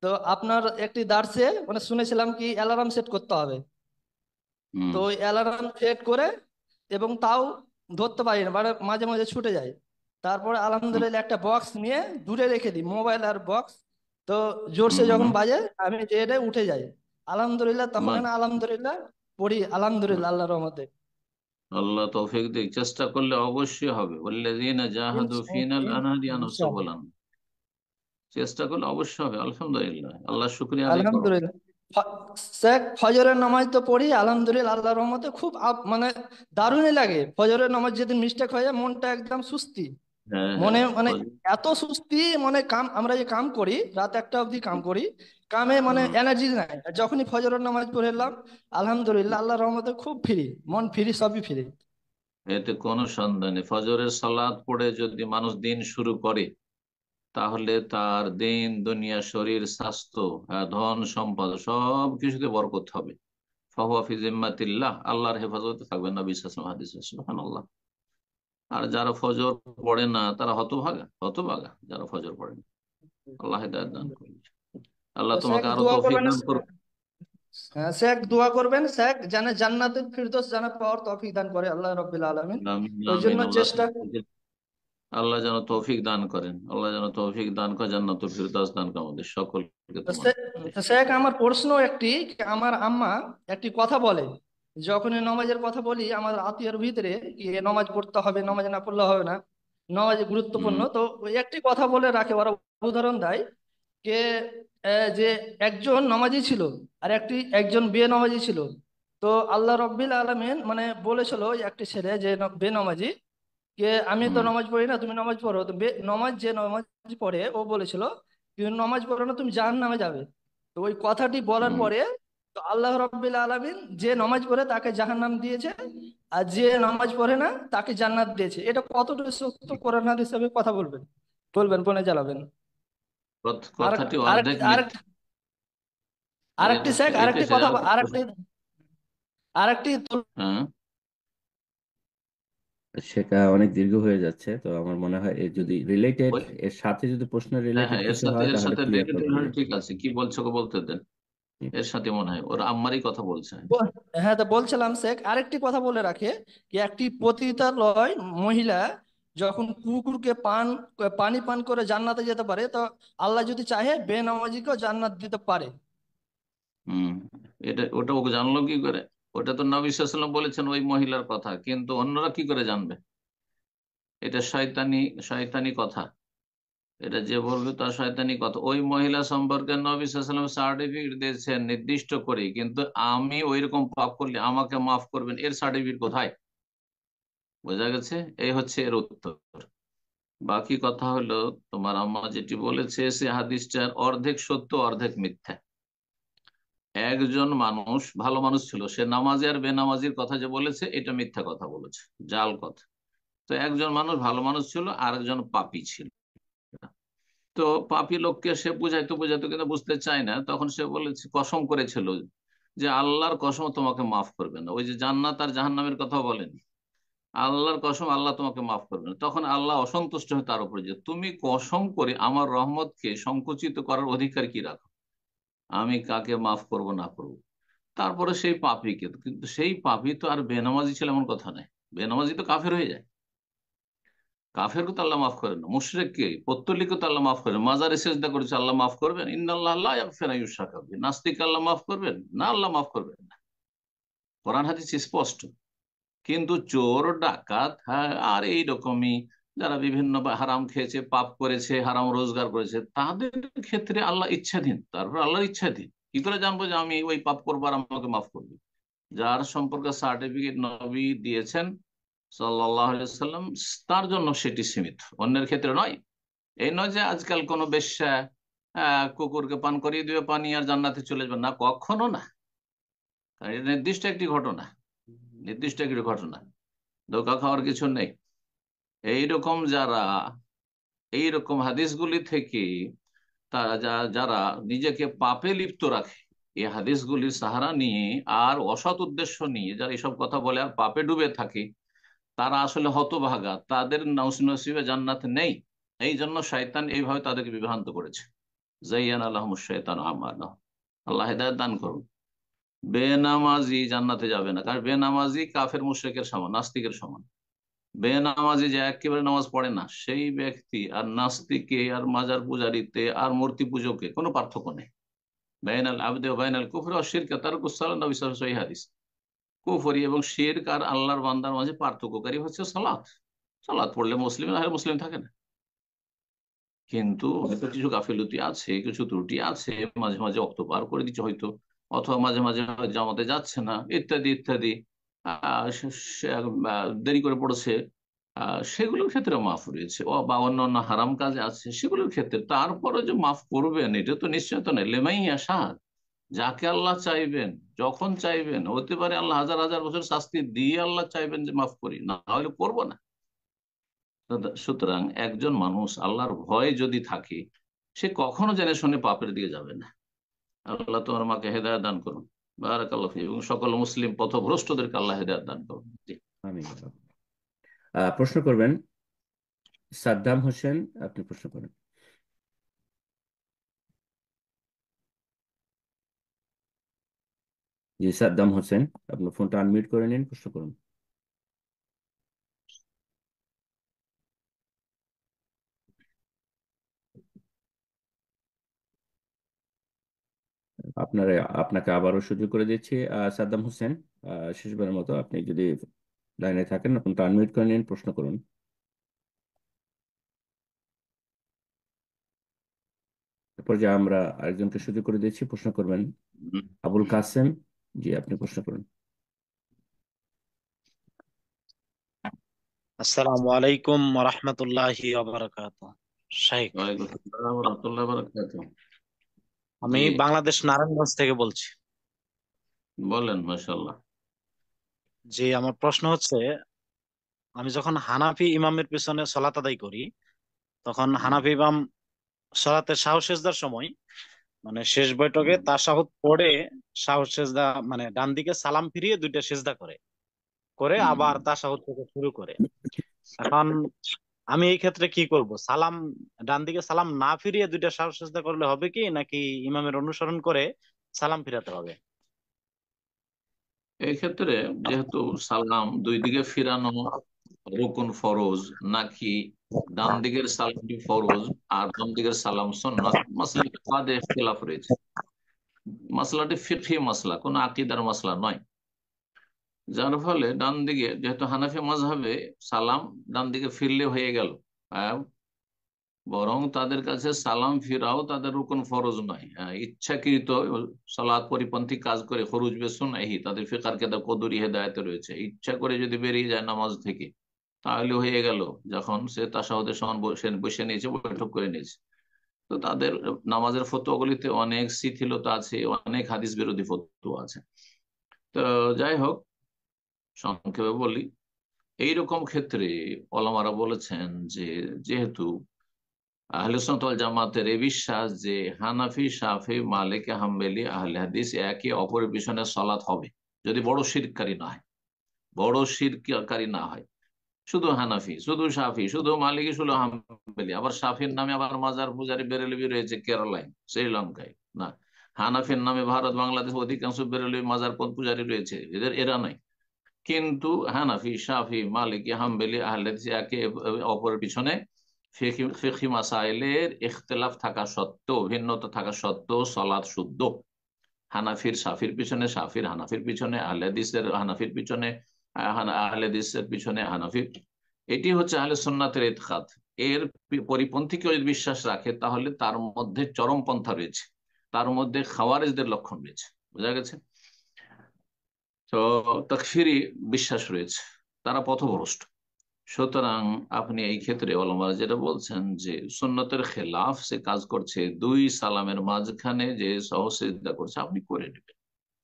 [SPEAKER 7] তো আপনার একটি দার্সে মানে শুনেছিলাম কি অ্যালার্ম সেট করতে হবে।
[SPEAKER 1] হুম,
[SPEAKER 7] তো ওই অ্যালার্ম সেট করে, এবং তাও ধরতে পারি না, মানে মাঝে মাঝে ছুটে যায়। তারপরে
[SPEAKER 1] হুম,
[SPEAKER 7] আলহামদুলিল্লাহ একটা বক্স নিয়ে দূরে রেখে দিই, মোবাইল আর বক্স। তো
[SPEAKER 1] হুম,
[SPEAKER 7] জোরসে যখন
[SPEAKER 1] হুম।
[SPEAKER 7] বাজে আমি যেয়ে উঠে যাই। আলহামদুলিল্লাহ তখন
[SPEAKER 1] মা-
[SPEAKER 7] না আলহামদুলিল্লাহ পড়ি, আলহামদুলিল্লাহ আল্লাহর রহমতে।
[SPEAKER 1] আল্লাহ তৌফিক দিক। চেষ্টা করলে অবশ্যই হবে। ওয়াল্লাযীনা জাহাদু ফিনা লানাহদিয়াহুম
[SPEAKER 7] ইনশাআল্লাহ।
[SPEAKER 1] সুবুলানা। চেষ্টা করলে অবশ্যই হবে। আলহামদুলিল্লাহ, আল্লাহ শুকরিয়া আদায় করো।
[SPEAKER 7] আলহামদুলিল্লাহ। শেখ ফজরের নামাজ তো পড়ি আলহামদুলিল্লাহ আল্লাহর রহমতে, খুব মানে দারুণই লাগে। ফজরের নামাজ যেদিন মিস্টেক হয়ে যায়, মনটা একদম সুস্থি,
[SPEAKER 1] হ্যাঁ, হ্যাঁ।
[SPEAKER 7] মনে মানে এত সুস্থি, মানে কাম আমরা যে কাম করি রাত 1টা অবধি কাম করি, কামে মানে
[SPEAKER 1] হুম।
[SPEAKER 7] এনার্জি নাই। আর যখনই ফজরের নামাজ পড়ে এলাম, আলহামদুলিল্লাহ আল্লাহর রহমতে খুব ফ্রি, মন ফ্রি, সবই ফ্রি।
[SPEAKER 1] এতে কোনো সন্দেহ নেই। ফজরের সালাত পড়ে যদি মানুষ দিন শুরু করে, তাহলে তার দিন দুনিয়া শরীর স্বাস্থ্য, ধন সম্পদ সব কিছুতে বরকত হবে। ফাহুয়া ফি জিম্মাতিল্লাহ, আল্লাহর হেফাজতে থাকবে। নবী সাল্লাল্লাহু আলাইহি ওয়াসাল্লাম হাদিসে, সুবহানাল্লাহ। আর যারা ফজর পড়ে না তারা হতভাগা, হতভাগা যারা ফজর পড়ে না। আল্লাহ হেদায়েত দান করুন। আল্লাহ
[SPEAKER 7] তো শেখ
[SPEAKER 1] তোমাকে আরো
[SPEAKER 7] দোয়া
[SPEAKER 1] তৌফিক
[SPEAKER 7] করবেন।
[SPEAKER 1] দান করুন।
[SPEAKER 7] হ্যাঁ শেখ দোয়া করবেন, শেখ জানে জান্নাতুল ফিরদৌস জানা পাওয়ার তৌফিক দান করে আল্লাহ রাব্বিল আলামিন।
[SPEAKER 1] আমিন,
[SPEAKER 7] ওই জন্য
[SPEAKER 1] আমিন। আল্লাহ
[SPEAKER 7] চেষ্টা।
[SPEAKER 1] আল্লাহ যেন তৌফিক দান করেন, আল্লাহ যেন তৌফিক দান করেন, জান্নাতুল ফিরদাউস দান করেন আমাদের সকলকে
[SPEAKER 7] তো
[SPEAKER 1] তোমার।
[SPEAKER 7] তো শেখ আমার প্রশ্ন একটি, আমার আম্মা একটি কথা বলে, যখনই নমাজের কথা বলি আমার আত্মীয়ের ভিতরে, কি এ নমাজ পড়তে হবে, নমাজ না পড়লে হবে না, নমাজ গুরুত্বপূর্ণ।
[SPEAKER 1] হম।
[SPEAKER 7] তো ওই একটি কথা বলে রাখে, ওরা উদাহরণ দেয় কে, যে একজন নামাজি ছিল আর একজন বেনামাজি ছিল। তো আল্লাহ রব্বিল আলামিন মানে বলেছিল ওই একটি ছেলে যে বেনামাজি কে, আমি তো
[SPEAKER 1] হম।
[SPEAKER 7] নামাজ পড়ি না, তুমি নামাজ পড়ো। তো যে নামাজ পড়ে ও বলেছিল, তুমি নামাজ পড়ো না, তুমি জাহান্নামে যাবে। তো ওই কথাটি বলার
[SPEAKER 1] হম।
[SPEAKER 7] পরে তো আল্লাহ রাব্বিল আলামিন যে নামাজ পড়ে তাকে জাহান্নাম দিয়েছে, আর যে নামাজ পড়ে না তাকে জান্নাত দিয়েছে। এটা কতটুকু সত্য, কোরআন হাদিস হিসাবে কথা বলবেন, বলবেন, চালাবেন। আর
[SPEAKER 1] কথাটি
[SPEAKER 7] আরেকটি
[SPEAKER 1] অর্ধেক
[SPEAKER 7] আরেকটি
[SPEAKER 1] মিথ্যা।
[SPEAKER 7] আরেকটি শেখ,
[SPEAKER 1] এটা
[SPEAKER 7] আরেকটি
[SPEAKER 1] সে
[SPEAKER 7] কথা,
[SPEAKER 1] আর
[SPEAKER 7] আরেকটি আরেকটি
[SPEAKER 1] হ্যাঁ।
[SPEAKER 3] সেটা অনেক দীর্ঘ হয়ে যাচ্ছে, তো আমার মনে হয় এর যদি রিলেটেড,
[SPEAKER 1] ওই,
[SPEAKER 3] এর সাথে যদি প্রশ্ন
[SPEAKER 1] হ্যাঁ,
[SPEAKER 3] রিলেটেড
[SPEAKER 1] হ্যাঁ, এর
[SPEAKER 3] কিছু
[SPEAKER 1] সাথে
[SPEAKER 3] হয়
[SPEAKER 1] এর
[SPEAKER 3] তাহলে
[SPEAKER 1] সাথে
[SPEAKER 3] ক্লিয়ার
[SPEAKER 1] রিলেটেড
[SPEAKER 3] করবো।
[SPEAKER 1] হলে ঠিক আছে। কি বলছো গো, বলতে দেন। এর সাথে মনে হয় ওর আম্মারই কথা বলছে।
[SPEAKER 7] হ্যাঁ, তো বলছিলাম শেখ আরেকটি কথা বলে রাখে, কি একটি পতিতালয় মহিলা যখন কুকুরকে পানি পান করে জান্নাতে যেতে পারে, তো আল্লাহ যদি চাহে বেনামাজিকেও জান্নাত দিতে পারে।
[SPEAKER 1] হম। ওটা ওকে জানলো কি করে? ওটা তো নবী সাল্লাল্লাহু আলাইহি ওয়াসাল্লাম বলেছেন ওই মহিলার কথা, কিন্তু অন্যরা কি করে জানবে? এটা শয়তানি, শয়তানি কথা। এটা যে বলবে তার শয়তানি কথা। ওই মহিলা সম্পর্কে নবী সাল্লাল্লাহু আলাইহি ওয়াসাল্লাম সার্টিফিকেট দিয়েছেন নির্দিষ্ট করে, কিন্তু আমি ওইরকম পাপ করলে আমাকে মাফ করবেন, এর সার্টিফিকেট কোথায়? বোঝা গেছে? এই হচ্ছে এর উত্তর। বাকি কথা হলো, তোমার আম্মা যেটি বলেছে সে হাদিসটার অর্ধেক সত্য অর্ধেক মিথ্যা। একজন মানুষ ভালো মানুষ ছিল, সে নামাজি আর বেনামাজির কথা যে বলেছে এটা মিথ্যা কথা বলেছে, জাল কথা। তো একজন মানুষ ভালো মানুষ ছিল, আর একজন পাপী ছিল। তো পাপী লোককে সে বুঝাইতো বুঝাইতো কিন্তু বুঝতে চায় না, তখন সে বলেছে, কসম করেছিল যে আল্লাহর কসম তোমাকে মাফ করবে না, ওই যে জান্নাত আর জাহান্নামের কথা বলেনি, আল্লাহর কসম আল্লাহ তোমাকে মাফ করবে না, তখন আল্লাহ অসন্তুষ্ট হয় তার উপরে যে তুমি কসম করে আমার রহমতকে সংকুচিত করার অধিকার কি রাখো, আমি কাকে মাফ করব না করব। তারপরে সেই পাপীকে, কিন্তু সেই পাপী তো আর বেনামাজি ছিল এমন কথা নাই, বেনামাজি তো কাফের হয়ে যায়, কাফেরকে তো আল্লাহ মাফ করেন না, মুশরিককে পত্তলিকে তো আল্লাহ মাফ করেন, মাজারে সেজদা করেছে আল্লাহ মাফ করবেন, ইন্নাল্লাহ লা ইয়াগফিরু আন ইউশরাকা বিহি, নাস্তিক আল্লাহ মাফ করবেন না, আল্লাহ মাফ করবেন না, কোরআন হাদিস স্পষ্ট। কিন্তু চোর ডাকাত, হ্যাঁ, আর এইরকমই যারা বিভিন্ন হারাম খেয়েছে, পাপ করেছে, হারাম রোজগার করেছে, তাদের ক্ষেত্রে আল্লাহ ইচ্ছাধীন, তারপর আল্লাহর ইচ্ছাধীন। কি করে জানবো যে আমি ওই পাপ করবো আর আমাকে মাফ করবে? যার সম্পর্কে সার্টিফিকেট নবী দিয়েছেন সাল্লাল্লাহু আলাইহি সাল্লাম, তার জন্য সেটি সীমিত, অন্যের ক্ষেত্রে নয়। এই নয় যে আজকাল কোনো বেশ্যা কুকুরকে পান করিয়ে দিবে পানি আর জান্নাতে চলে যাবে, না, কখনো না। কারণ এটা নির্দিষ্ট একটি ঘটনা, নির্দিষ্ট একটি ঘটনা, ধোঁকা খাওয়ার কিছু নেই। এইরকম যারা এইরকম হাদিসগুলি থেকে তারা যারা নিজেকে পাপে লিপ্ত রাখে, এই হাদিসগুলির সাহারা নিয়ে আর অসৎ উদ্দেশ্য নিয়ে যারা এসব কথা বলে আর পাপে ডুবে থাকে, তারা আসলে হতভাগা, তাদের নসিবে জান্নাত নেই। এই জন্য শয়তান এইভাবে তাদেরকে বিভ্রান্ত করেছে। জাইয়ান আল্লাহুম শয়তান আমালহুম, আল্লাহ হেদায়েত দান করুন। বেনামাজি জান্নাতে যাবে না, কারণ বেনামাজি কাফের মুশরিকের সমান, নাস্তিকের সমান। বেনামাজি যে একেবারে নামাজ পড়ে না, সেই ব্যক্তি আর নাস্তিকে আর মাজার পূজারীতে আর মূর্তি পূজকে কোনো পার্থক্য নেই। বাইনাল আবদে ওয়া বাইনাল কুফরি ওয়া শিরক তারকুস সালাত, নবী সাল্লাল্লাহু আলাইহি হাদিস। কুফরি এবং শিরক আর আল্লাহর বান্দার মাঝে পার্থক্যকারী হচ্ছে সালাত। সালাত পড়লে মুসলিম, না হলে মুসলিম থাকে না। কিন্তু হয়তো কিছু গাফিলতি আছে, কিছু ত্রুটি আছে, মাঝে মাঝে অক্ত পার করে দিচ্ছে হয়তো, অথবা মাঝে মাঝে জামাতে যাচ্ছে না, ইত্যাদি ইত্যাদি, দেরি করে পড়েছে, সেগুলোর ক্ষেত্রে মাফ রয়েছে। বা অন্যান্য হারাম কাজে আছে সেগুলোর ক্ষেত্রে, তারপরে যে মাফ করবেন এটা তো নিশ্চয়তা নেই। লেমাই আশা, যাকে আল্লাহ চাইবেন, যখন চাইবেন, হতে পারে আল্লাহ হাজার হাজার বছর শাস্তি দিয়ে আল্লাহ চাইবেন যে মাফ করি, না হলে করবো না। সুতরাং একজন মানুষ আল্লাহর ভয় যদি থাকে, সে কখনো জেনে শুনে পাপের দিকে যাবে না। আল্লাহ তোমার মাকে হেদায়েত দান করুন, বারাকাল্লাহু ফিক, এবং সকল মুসলিম পথভ্রষ্টদেরকে আল্লাহ হেদায়েত দান করুন। জি,
[SPEAKER 3] আমিন। প্রশ্ন করবেন সাদ্দাম হোসেন, আপনি প্রশ্ন করেন। জি সাদ্দাম হোসেন, আপনার ফোনটা আনমিউট করে নিন, প্রশ্ন করুন। আপনার আপনাকে আবারও সুযোগ করে দিচ্ছি সাদ্দাম হোসেন, শেষবারের মতো আপনি যদি লাইনে থাকেন ফোনটা আনমিউট করে নিন, প্রশ্ন করুন। এরপর যে আমরা আরেকজনকে সুযোগ করে দিচ্ছি, প্রশ্ন করবেন আবুল কাসেম। জি আপনি প্রশ্ন করুন।
[SPEAKER 8] আসসালামু আলাইকুম ওয়া রাহমাতুল্লাহি ওয়া বারাকাতুহু। শাইখ,
[SPEAKER 1] ওয়ালাইকুম আসসালাম ওয়া রাহমাতুল্লাহি ওয়া বারাকাতুহু।
[SPEAKER 8] আমি
[SPEAKER 1] জি,
[SPEAKER 8] বাংলাদেশ নারায়ণগঞ্জ থেকে বলছি।
[SPEAKER 1] বলেন। মাশাআল্লাহ।
[SPEAKER 8] যে আমার প্রশ্ন হচ্ছে, আমি যখন হানাফি ইমামের পেছনে সালাত আদায় করি, তখন হানাফি ইমাম সালাতের সাহু সেজদার সময় মানে শেষ বৈঠকে তাশাহুদ পড়ে সাহু সেজদা মানে ডান দিকে সালাম ফিরিয়ে দুইটা সেজদা করে করে আবার তাশাহুদ থেকে শুরু করে। এখন আমি এই ক্ষেত্রে কি করব? সালাম ডান দিকে সালাম না ফিরিয়ে দুইটা সাহু সেজদা করলে হবে কি, নাকি ইমামের অনুসরণ করে সালাম ফিরাতে হবে?
[SPEAKER 1] এই ক্ষেত্রে যেহেতু সালাম দুই দিকে ফিরানো রুকুন ফরজ, নাকি ডান দিকের সালামটি ফরজ আর বাম দিকের সালাম সুন্নাত, মাসলাতে ইখতিলাফ রয়েছে। মাসলাটি ফিকহি মাসলা, কোনো আকীদার মাসলা নয়। যার ফলে ডান দিকে, যেহেতু হানাফি মাযহাবে সালাম ডান দিকে ফিরলে হয়ে গেল, আহ, বরং তাদের কাছে সালাম ফিরাও তাদের রুকন ফরজ নয়, ইচ্ছাকৃত সালাত পরিপন্থী কাজ করে খরুজ বেসুনাহি, তাদের ফিকার কেতাব কদরি হেদায়েতে রয়েছে, ইচ্ছা করে যদি বেরিয়ে যায় নামাজ থেকে তাহলে হয়ে গেল, যখন সে তাশাহুদের সমান বসে বসে নিয়েছে, বৈঠক করে নিয়েছে। তো তাদের নামাজের ফতোয়াগুলিতে অনেক শিথিলতা আছে, অনেক হাদিস বিরোধী ফতোয়া আছে। তো যাই হোক, সংক্ষেপে বলি, এইরকম ক্ষেত্রে ওলামারা বলেছেন যে যেহেতু আহলে সুন্নাত ওয়াল জামাতের এই বিশ্বাস যে হানাফি, শাফি, মালিকি, হাম্বলি, আহলে হাদিস একে অপরের পিছনে সালাত হবে, যদি বড় শিরকারী না হয়, বড় শিরকারী না হয়। শুধু হানাফি, শুধু শাফি, শুধু মালিকি, শুধু হাম্বলি, আবার শাফির নামে আবার মাজার পূজারি বেরেলভি রয়েছে কেরালায়, শ্রীলঙ্কায়, না। হানাফির নামে ভারত, বাংলাদেশ অধিকাংশ বেরেলভি মাজার পূজারি রয়েছে, এরা নাই। কিন্তু হানাফি, শাফি, মালিকি, হাম্বলি, আহলে হাদিস একে অপরের পিছনে ফিকহি মাসাইলের ইখতিলাফ থাকা সত্ত্বেও, ভিন্নতা থাকা সত্ত্বেও সালাত শুদ্ধ। হানাফির শাফির পিছনে, শাফির হানাফির পিছনে, আহলে হাদিসের হানাফির পিছনে, আহলে হাদিসের পিছনে হানাফি। এটি হচ্ছে আহলে সুন্নাতের ইতিকাদ। এর পরিপন্থী কেউ যদি বিশ্বাস রাখে তাহলে তার মধ্যে চরমপন্থা রয়েছে, তার মধ্যে খাওয়ারিজদের লক্ষণ রয়েছে। বোঝা গেছে? তো তাকফিরি বিশ্বাস রয়েছে, তারা পথভ্রষ্ট। সুতরাং আপনি এই ক্ষেত্রে ওলামারা যেটা বলছেন যে সুন্নতের খেলাফ সে কাজ করছে, দুই সালামের মাঝখানে যে সহসিজদা করছে, আপনি করে নেবেন,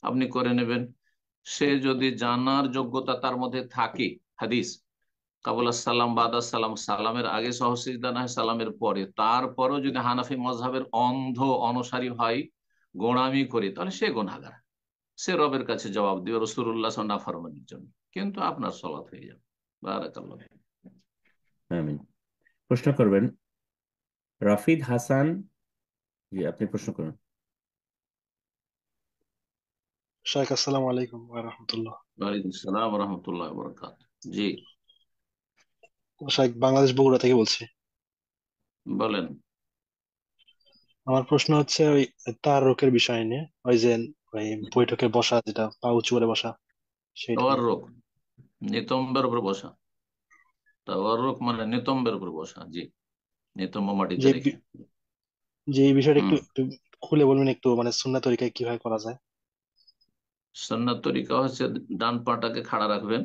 [SPEAKER 1] আপনি করে নেবেন। সে যদি জানার যোগ্যতা তার মধ্যে থাকে, হাদিস কাবুলাস সালাম, বাদাস সালাম, সালামের আগে সহসিজদা না হয় সালামের পরে, তারপরও যদি হানাফি মজহাবের অন্ধ অনুসারী হয়, গোঁড়ামি করে, তাহলে সে গুনাহগার, সে রবের কাছে জবাব দিবে রাসূলুল্লাহ নাফরমানির জন্য, কিন্তু আপনার সালাত হয়ে যাবে। বারাকাল্লাহ।
[SPEAKER 3] আমিন। প্রশ্ন করবেন রাফিদ হাসান। জি, আপনি প্রশ্ন করুন।
[SPEAKER 9] শাইখ আসসালামু আলাইকুম ওয়া রাহমাতুল্লাহ।
[SPEAKER 1] ওয়ালাইকুম আসসালাম ওয়া রাহমাতুল্লাহি ওয়া বারাকাতুহু। জি,
[SPEAKER 9] শাইখ বাংলাদেশ বগুড়া থেকে বলছি।
[SPEAKER 1] বলেন।
[SPEAKER 9] আমার প্রশ্ন হচ্ছে ওই তারকের বিষয় নিয়ে, ওই যে ওই বৈঠকে বসা, যেটা পা উঁচু করে বসা, সেইটা নিয়ে।
[SPEAKER 1] তাওয়াররুক, নিতম্বের উপর বসা। তাওয়াররুক মানে নিতম্বের উপর বসা। জি, নিতম্ব মাটিতে
[SPEAKER 9] যে
[SPEAKER 1] রেখে।
[SPEAKER 9] যে এই বিষয়টা
[SPEAKER 1] হুম।
[SPEAKER 9] একটু একটু খুলে বলবেন একটু, মানে সুন্নাহ তরিকায় কিভাবে করা যায়?
[SPEAKER 1] সুন্নাত তরিকা হচ্ছে ডান পাটাকে খাড়া রাখবেন,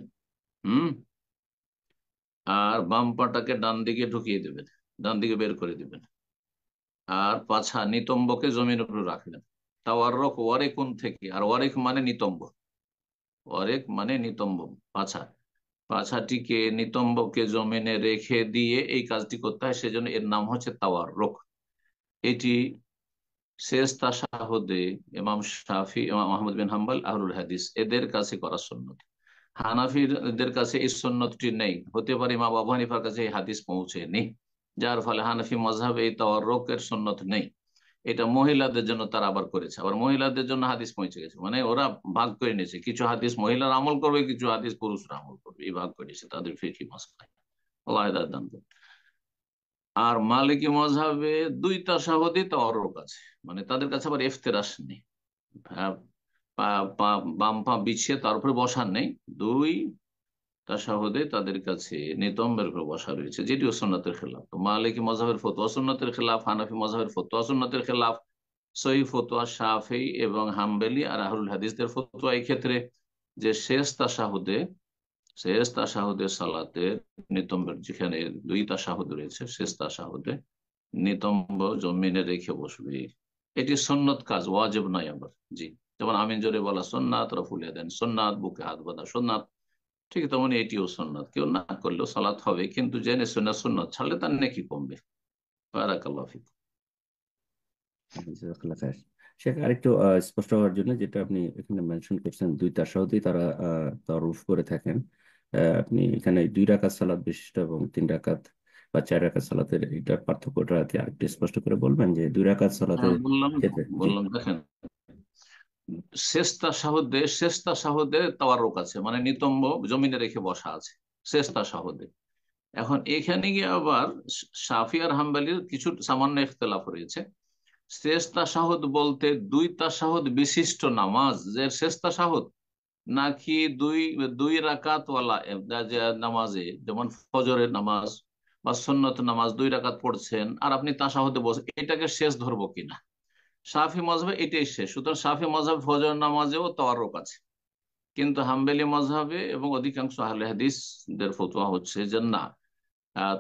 [SPEAKER 1] হুম, আর বাম পাটাকে ডান দিকে ঢুকিয়ে দেবেন, ডান দিকে বের করে দিবেন, আর পাছা নিতম্বকে জমির উপর রাখবেন। তাওয়াররুক ওয়ারেকুন থেকে, আর ওয়ারেক মানে নিতম্ব, ওয়ারেক মানে নিতম্ব, পাছা, পাছাটিকে নিতম্বকে জমিনে রেখে দিয়ে এই কাজটি করতে হয়, সেজন্য এর নাম হচ্ছে তাওয়াররুক। এটি শেষ তাশাহুদে ইমাম শাফি, ইমাম আহমদ বিন হাম্বল, আহলুল হাদিস এদের কাছে করা সুন্নত। হানাফিদের কাছে এই সুন্নতটি নেই, হতে পারে ইমাম আবু হানিফার কাছে এই হাদিস পৌঁছেনি, যার ফলে হানাফি মাযহাবে এই তাওয়াররুকের সুন্নত নেই। এটা মহিলাদের জন্য তারা আবার করেছে, আবার মহিলাদের জন্য হাদিস পৌঁছে গেছে, মানে ওরা ভাগ করে নিয়েছে, কিছু হাদিস মহিলারা আমল করবে, কিছু হাদিস পুরুষরা আমল করবে, এই ভাগ করে নিয়েছে তাদের ফিকহি মাসলায়। আল্লাহ হিদায়াত দান করুন। আর মালিকি মযহাবে দুই তাশাহুদই তাওয়াররুক আছে, মানে তাদের কাছে আবার ইফতিরাশ নেই, আহ, বাম পা বিছিয়ে তার উপরে বসার নেই, দুই তাশাহুদে তাদের কাছে নিতম্বের উপর বসা রয়েছে, যেটিও সুন্নতের খেলাফ। তো মালিকি মযহাবের ফতোয়া সুন্নতের খেলাফ, হানাফি মযহাবের ফতোয়া সুন্নতের খেলাফ, সহিহ ফতোয়া শাফি এবং হাম্বলি আর আহলুল হাদিসদের ফতোয়া এই ক্ষেত্রে যে শেষ তাশাহুদে সালাতে নিতম্বের, যেখানে দুই তাশাহুদ রয়েছে, শেষ তাশাহুদে নিতম্ব জমিনে রেখে বসবে। এটি সুন্নত কাজ, ওয়াজিব নয় আবার। জি, যেমন আমিন জোরে বলা সুন্নাত, রফুল ইয়াদাইন সুন্নাত, বুকে হাত বাঁধা সুন্নাত, ঠিক তেমনি এটিও সুন্নাত। কেউ না করলেও সালাত হবে, কিন্তু জেনে শুনে সুন্নাত ছাড়লে তার নেকি কমবে। বারাকাল্লাহ ফিক।
[SPEAKER 3] জাযাকাল্লাহ খাইর। শেখ, আরেকটু স্পষ্ট হওয়ার জন্য, যেটা আপনি এখানে মেনশন করছেন দুই তাশাহুদেই তারা তাওয়াররুফ করে থাকেন, আপনি এখানে 2 রাকাত সালাত বিশিষ্ট এবং 3 রাকাত বা 4 রাকাত সালাতের এটার পার্থক্যটা কি আরেকটু স্পষ্ট করে বলবেন, যে 2 রাকাত সালাতের
[SPEAKER 1] বললাম
[SPEAKER 3] ক্ষেত্রে? জি।
[SPEAKER 1] বললাম দেখেন, শেষ তাশাহুদে তাওয়াররুক আছে, মানে নিতম্ব জমিনে রেখে বসা আছে শেষ তাশাহুদে। এখন এখানে গিয়ে আবার শাফি আর হাম্বলির কিছু সামান্য ইখতিলাফ রয়েছে। শেষ তাশাহুদ বলতে দুই তাশাহুদ বিশিষ্ট নামাজ যে শেষ তাশাহুদ, নাকি দুই দুই রাকাত ওয়ালা যে নামাজে, যেমন ফজরের নামাজ বা সুন্নত নামাজ 2 রাকাত পড়ছেন আর আপনি তাশাহুদে বসে, এটাকে শেষ ধরবো কিনা। শাফি মযহাবে এটাই শেষ, সুতরাং শাফি মযহাব ফজর নামাজেও তাওয়াররুক আছে, কিন্তু হাম্বলি মযহাবে এবং অধিকাংশ আহলে হাদিসদের ফতোয়া হচ্ছে যে না, আহ,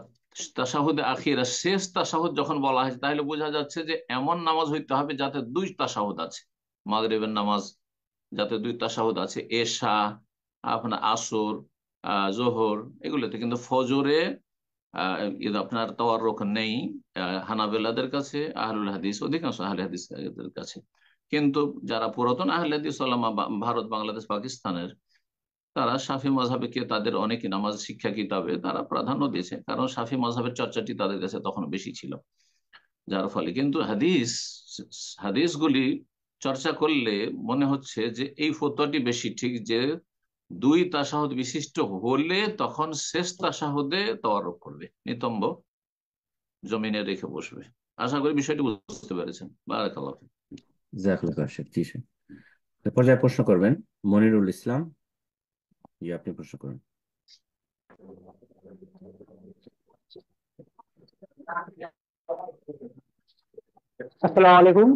[SPEAKER 1] তাশাহুদে আখিরা শেষ তাশাহুদ যখন বলা হয়েছে, তাহলে বোঝা যাচ্ছে যে এমন নামাজ হইতে হবে যাতে 2 তাশাহুদ আছে। মাগরিবের নামাজ যাতে 2 তাশাহুদ আছে, এশা, আপনার আসর, জোহর, এগুলোতে। কিন্তু ফজরে আপনার তাওয়াররুক নেই হানাবেলাদের কাছে, আহলুল হাদিস অধিকাংশ আহলে হাদিসদের কাছে। কিন্তু যারা পুরাতন আহলে হাদিস ওলামা ভারত, বাংলাদেশ, পাকিস্তানের, তারা শাফি মাযহাবকে তাদের অনেক নামাজ শিক্ষা কিতাবে তারা প্রাধান্য দিয়েছে, কারণ শাফি মাযহাবের চর্চাটি তাদের কাছে তখন বেশি ছিল। যার ফলে কিন্তু হাদিসগুলি চর্চা করলে মনে হচ্ছে যে এই ফতোয়াটি বেশি ঠিক, যে 2 তাশাহুদ বিশিষ্ট হলে তখন শেষ তাশাহুদে তাওয়াররুক করবে, নিতম্ব জমিনে রেখে বসবে। আশা করি বিষয়টি বুঝতে পেরেছেন। বারাকাল্লাহ ফিক।
[SPEAKER 3] জাযাকাল্লাহ খাইর শেখ। জি শেখ। তো পর্যায়ে প্রশ্ন করবেন মনিরুল ইসলাম। জি, আপনি প্রশ্ন করুন।
[SPEAKER 10] আসসালামু আলাইকুম।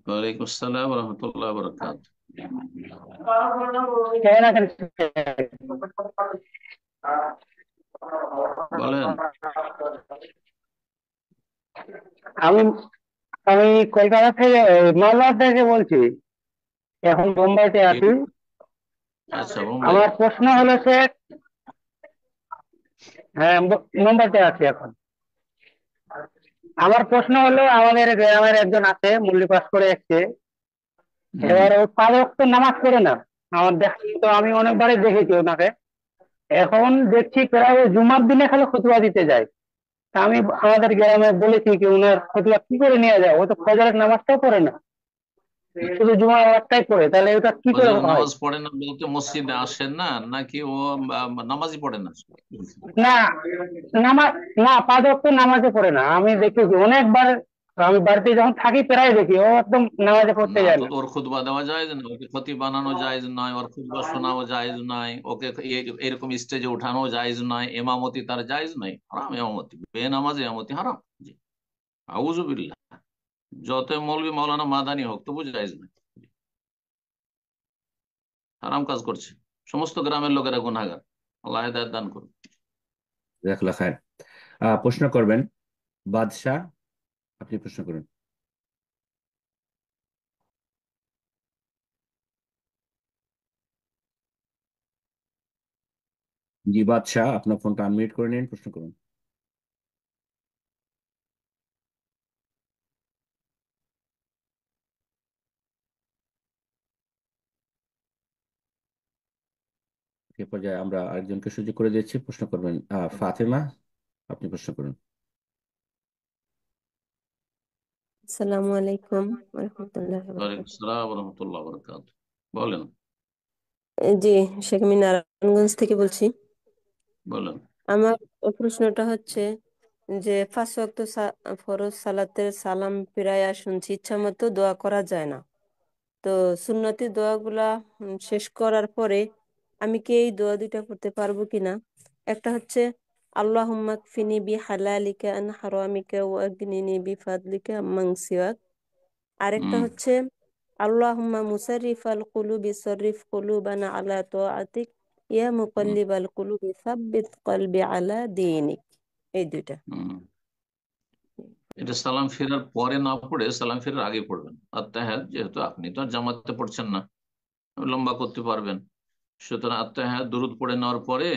[SPEAKER 1] ওয়ালাইকুম আসসালাম ওয়া রাহমাতুল্লাহি ওয়া বারাকাতুহু।
[SPEAKER 10] কেমন আছেন?
[SPEAKER 1] বলেন।
[SPEAKER 10] আমি আমি কলকাতা থেকে, মালদা থেকে বলছি, এখন মুম্বাইতে আছি।
[SPEAKER 1] আচ্ছা, মুম্বাই।
[SPEAKER 10] আমার প্রশ্ন হলো স্যার, হ্যাঁ মুম্বাইতে আছি এখন। আমার প্রশ্ন হলো, আমাদের গ্রামের একজন আছে, মল্লিক পাস করে এসছে, এবার ও 5 ওয়াক্ত নামাজ পড়ে না। আমার তো আমি অনেকবারই দেখেছি ওনাকে। এখন দেখছি প্রায় ও জুমার দিনে খালি খুতবা দিতে যায়। তা আমি আমাদের গ্রামে বলেছি কি ওনার খুতবা কি করে নেওয়া যায়, ও তো ফজরের নামাজটাও পড়ে না, শুধু জুমার ওয়াক্তটাই পড়ে, তাহলে ওটা কি করে
[SPEAKER 1] ফজরের
[SPEAKER 10] হয়?
[SPEAKER 1] নামাজ পড়ে না বলতে মসজিদে আসেন না, নাকি ও নামাজই পড়ে না?
[SPEAKER 10] না, নামাজ না, 5 ওয়াক্ত নামাজে পড়ে না। আমি দেখেছি অনেকবার, আমি বাড়িতে যখন থাকি প্রায় দেখি ও একদম নামাজে পড়তে
[SPEAKER 1] না,
[SPEAKER 10] যায়
[SPEAKER 1] তো
[SPEAKER 10] না।
[SPEAKER 1] ওর খুতবা দেওয়া জায়েজ না, ওকে খতিব বানানো জায়েজ নয়, ওর খুতবা শোনাও জায়েজ নয়, ওকে এরকম স্টেজে উঠানো জায়েজ নয়, ইমামতি তার জায়েজ নয়, হারাম ইমামতি, বেনামাজ ইমামতি হারাম। জি, আউযুবিল্লাহ। যত মৌলভী মাওলানা মাদানি হোক, তবু জায়েজ নয়, হারাম কাজ করছে। সমস্ত গ্রামের লোকেরা গুনাহগার। আল্লাহ হেদায়েত দান করুন।
[SPEAKER 3] জাযাকাল্লাহ খাইর। প্রশ্ন করবেন বাদশাহ। আপনি প্রশ্ন করুন। জি বাদশাহ, আপনার ফোনটা আনমিউট করে নিন, প্রশ্ন করুন। এ পর্যায়ে আমরা আরেকজনকে সুযোগ করে দিচ্ছি, প্রশ্ন করবেন ফাতেমা। আপনি প্রশ্ন করুন।
[SPEAKER 11] আসসালামু আলাইকুম রহমতুল্লাহ
[SPEAKER 1] ওয়ালাইকুম আসসালাম ওয়া রাহমাতুল্লাহি ওয়া বারাকাতুহু। বলেন।
[SPEAKER 11] জি, শেখ আমি নারায়ণগঞ্জ থেকে বলছি।
[SPEAKER 1] বলেন।
[SPEAKER 11] আমার প্রশ্নটা হচ্ছে যে 5 ওয়াক্ত ফরজ সালাতের সালাম ফিরাইয়া শুনছি ইচ্ছা মতো দোয়া করা যায় না, তো সুন্নতি দোয়াগুলা শেষ করার পরে আমি কি এই দোয়া দুইটা করতে পারবো কিনা? একটা হচ্ছে আল্লাহুম্মা কফিনি বি হালালিকা আন হারামিকা ওয়া আগনিনি বিফাদলিকা আম্মান সিওয়াক। আরেকটা হচ্ছে আল্লাহুম্মা মুসাররিফাল কুলুবি সররিফ কুলুবানা আলা তাআতিক ইয়া মুকাল্লিবাল কুলুবি সাব্বিত কলবি আলা দীনিক। এই দুইটা।
[SPEAKER 1] এটা সালাম ফেরার পরে না পড়ে সালাম ফেরার আগে পড়বেন। আত্তাহিয়াত, যেহেতু আপনি তো আর জামাতে পড়ছেন না, লম্বা করতে পারবেন, সুতরাং আত্তাহিয়াত দুরুদ পড়ে নেওয়ার পরে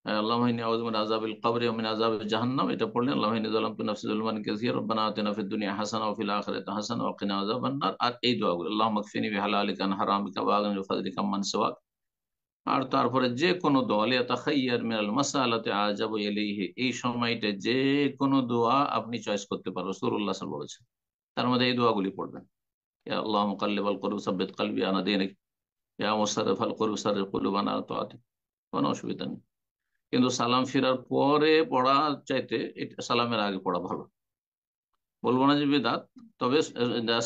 [SPEAKER 1] আল্লাহুম্মা ইন্নী আউযু মিন আযাবিল কবরি ওয়া মিন আযাবিজ জাহান্নাম এটা পড়লেন। আল্লাহুম্মা ইন্নী যালামতু নাফসি যুলমান কাসীরা রব্বানা আতিনা ফিদ দুনিয়া হাসানাহ ওয়া ফিল আখিরাতি হাসানাহ ওয়া কিনা আযাবান নার। আর এই দোয়াগুলো, আল্লাহুম্মা কফিনি বিহালালিকা আন হারামিকা ওয়া আগনিনি বিফাদলিকা আম্মান সিওয়াক। আর তারপরে যে কোনো দোয়া, লিয়াতাখায়্যার মিনাল মাসআলাতি আজাবু ইলাইহি, এই সময়টা যে কোনো দোয়া আপনি চয়েস করতে পারবেন, রাসূলুল্লাহ সাল্লাল্লাহু আলাইহি ওয়াসাল্লাম বলেছেন। তার মধ্যে এই দোয়াগুলি পড়বেন। ইয়া আল্লাহ মুকাল্লিবাল কুলুব সাব্বিত কলবি আলা দীনিক, ইয়া মুসাররিফাল কুলুব সাররিফ কুলুবানা আলা তাআতিক। কোনো অসুবিধা নেই, কিন্তু সালাম ফেরার পরে পড়া চাইতে এটা সালামের আগে পড়া ভালো। বলবো না যে বিদআত, তবে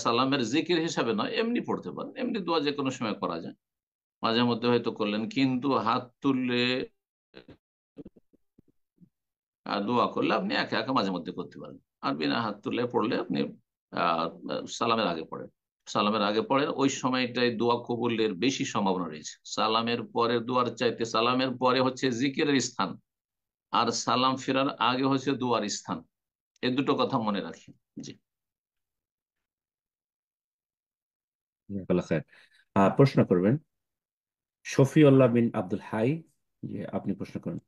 [SPEAKER 1] সালামের জিকির হিসাবে নয়, এমনি পড়তে পারেন, এমনি দোয়া যে কোনো সময় করা যায়, মাঝে মধ্যে হয়তো করলেন, কিন্তু হাত তুললে দোয়া করলে আপনি একা একা মাঝে মধ্যে করতে পারেন। আর বিনা হাত তুলে পড়লে আপনি আহ সালামের আগে পড়েন। সালামের আগে পড়েন, ওই সময়টায় দোয়া কবুলের বেশি সম্ভাবনা রয়েছে। সালামের পরে দোয়ার চাইতে সালামের পরে হচ্ছে জিকিরের স্থান, আর সালাম ফেরার আগে হচ্ছে দোয়ার স্থান। এই দুটো কথা মনে রাখি। জি।
[SPEAKER 3] জাযাকাল্লাহ খাইর। প্রশ্ন করবেন শফিউল্লাহ বিন আব্দুল হাই। জি, আপনি প্রশ্ন করুন।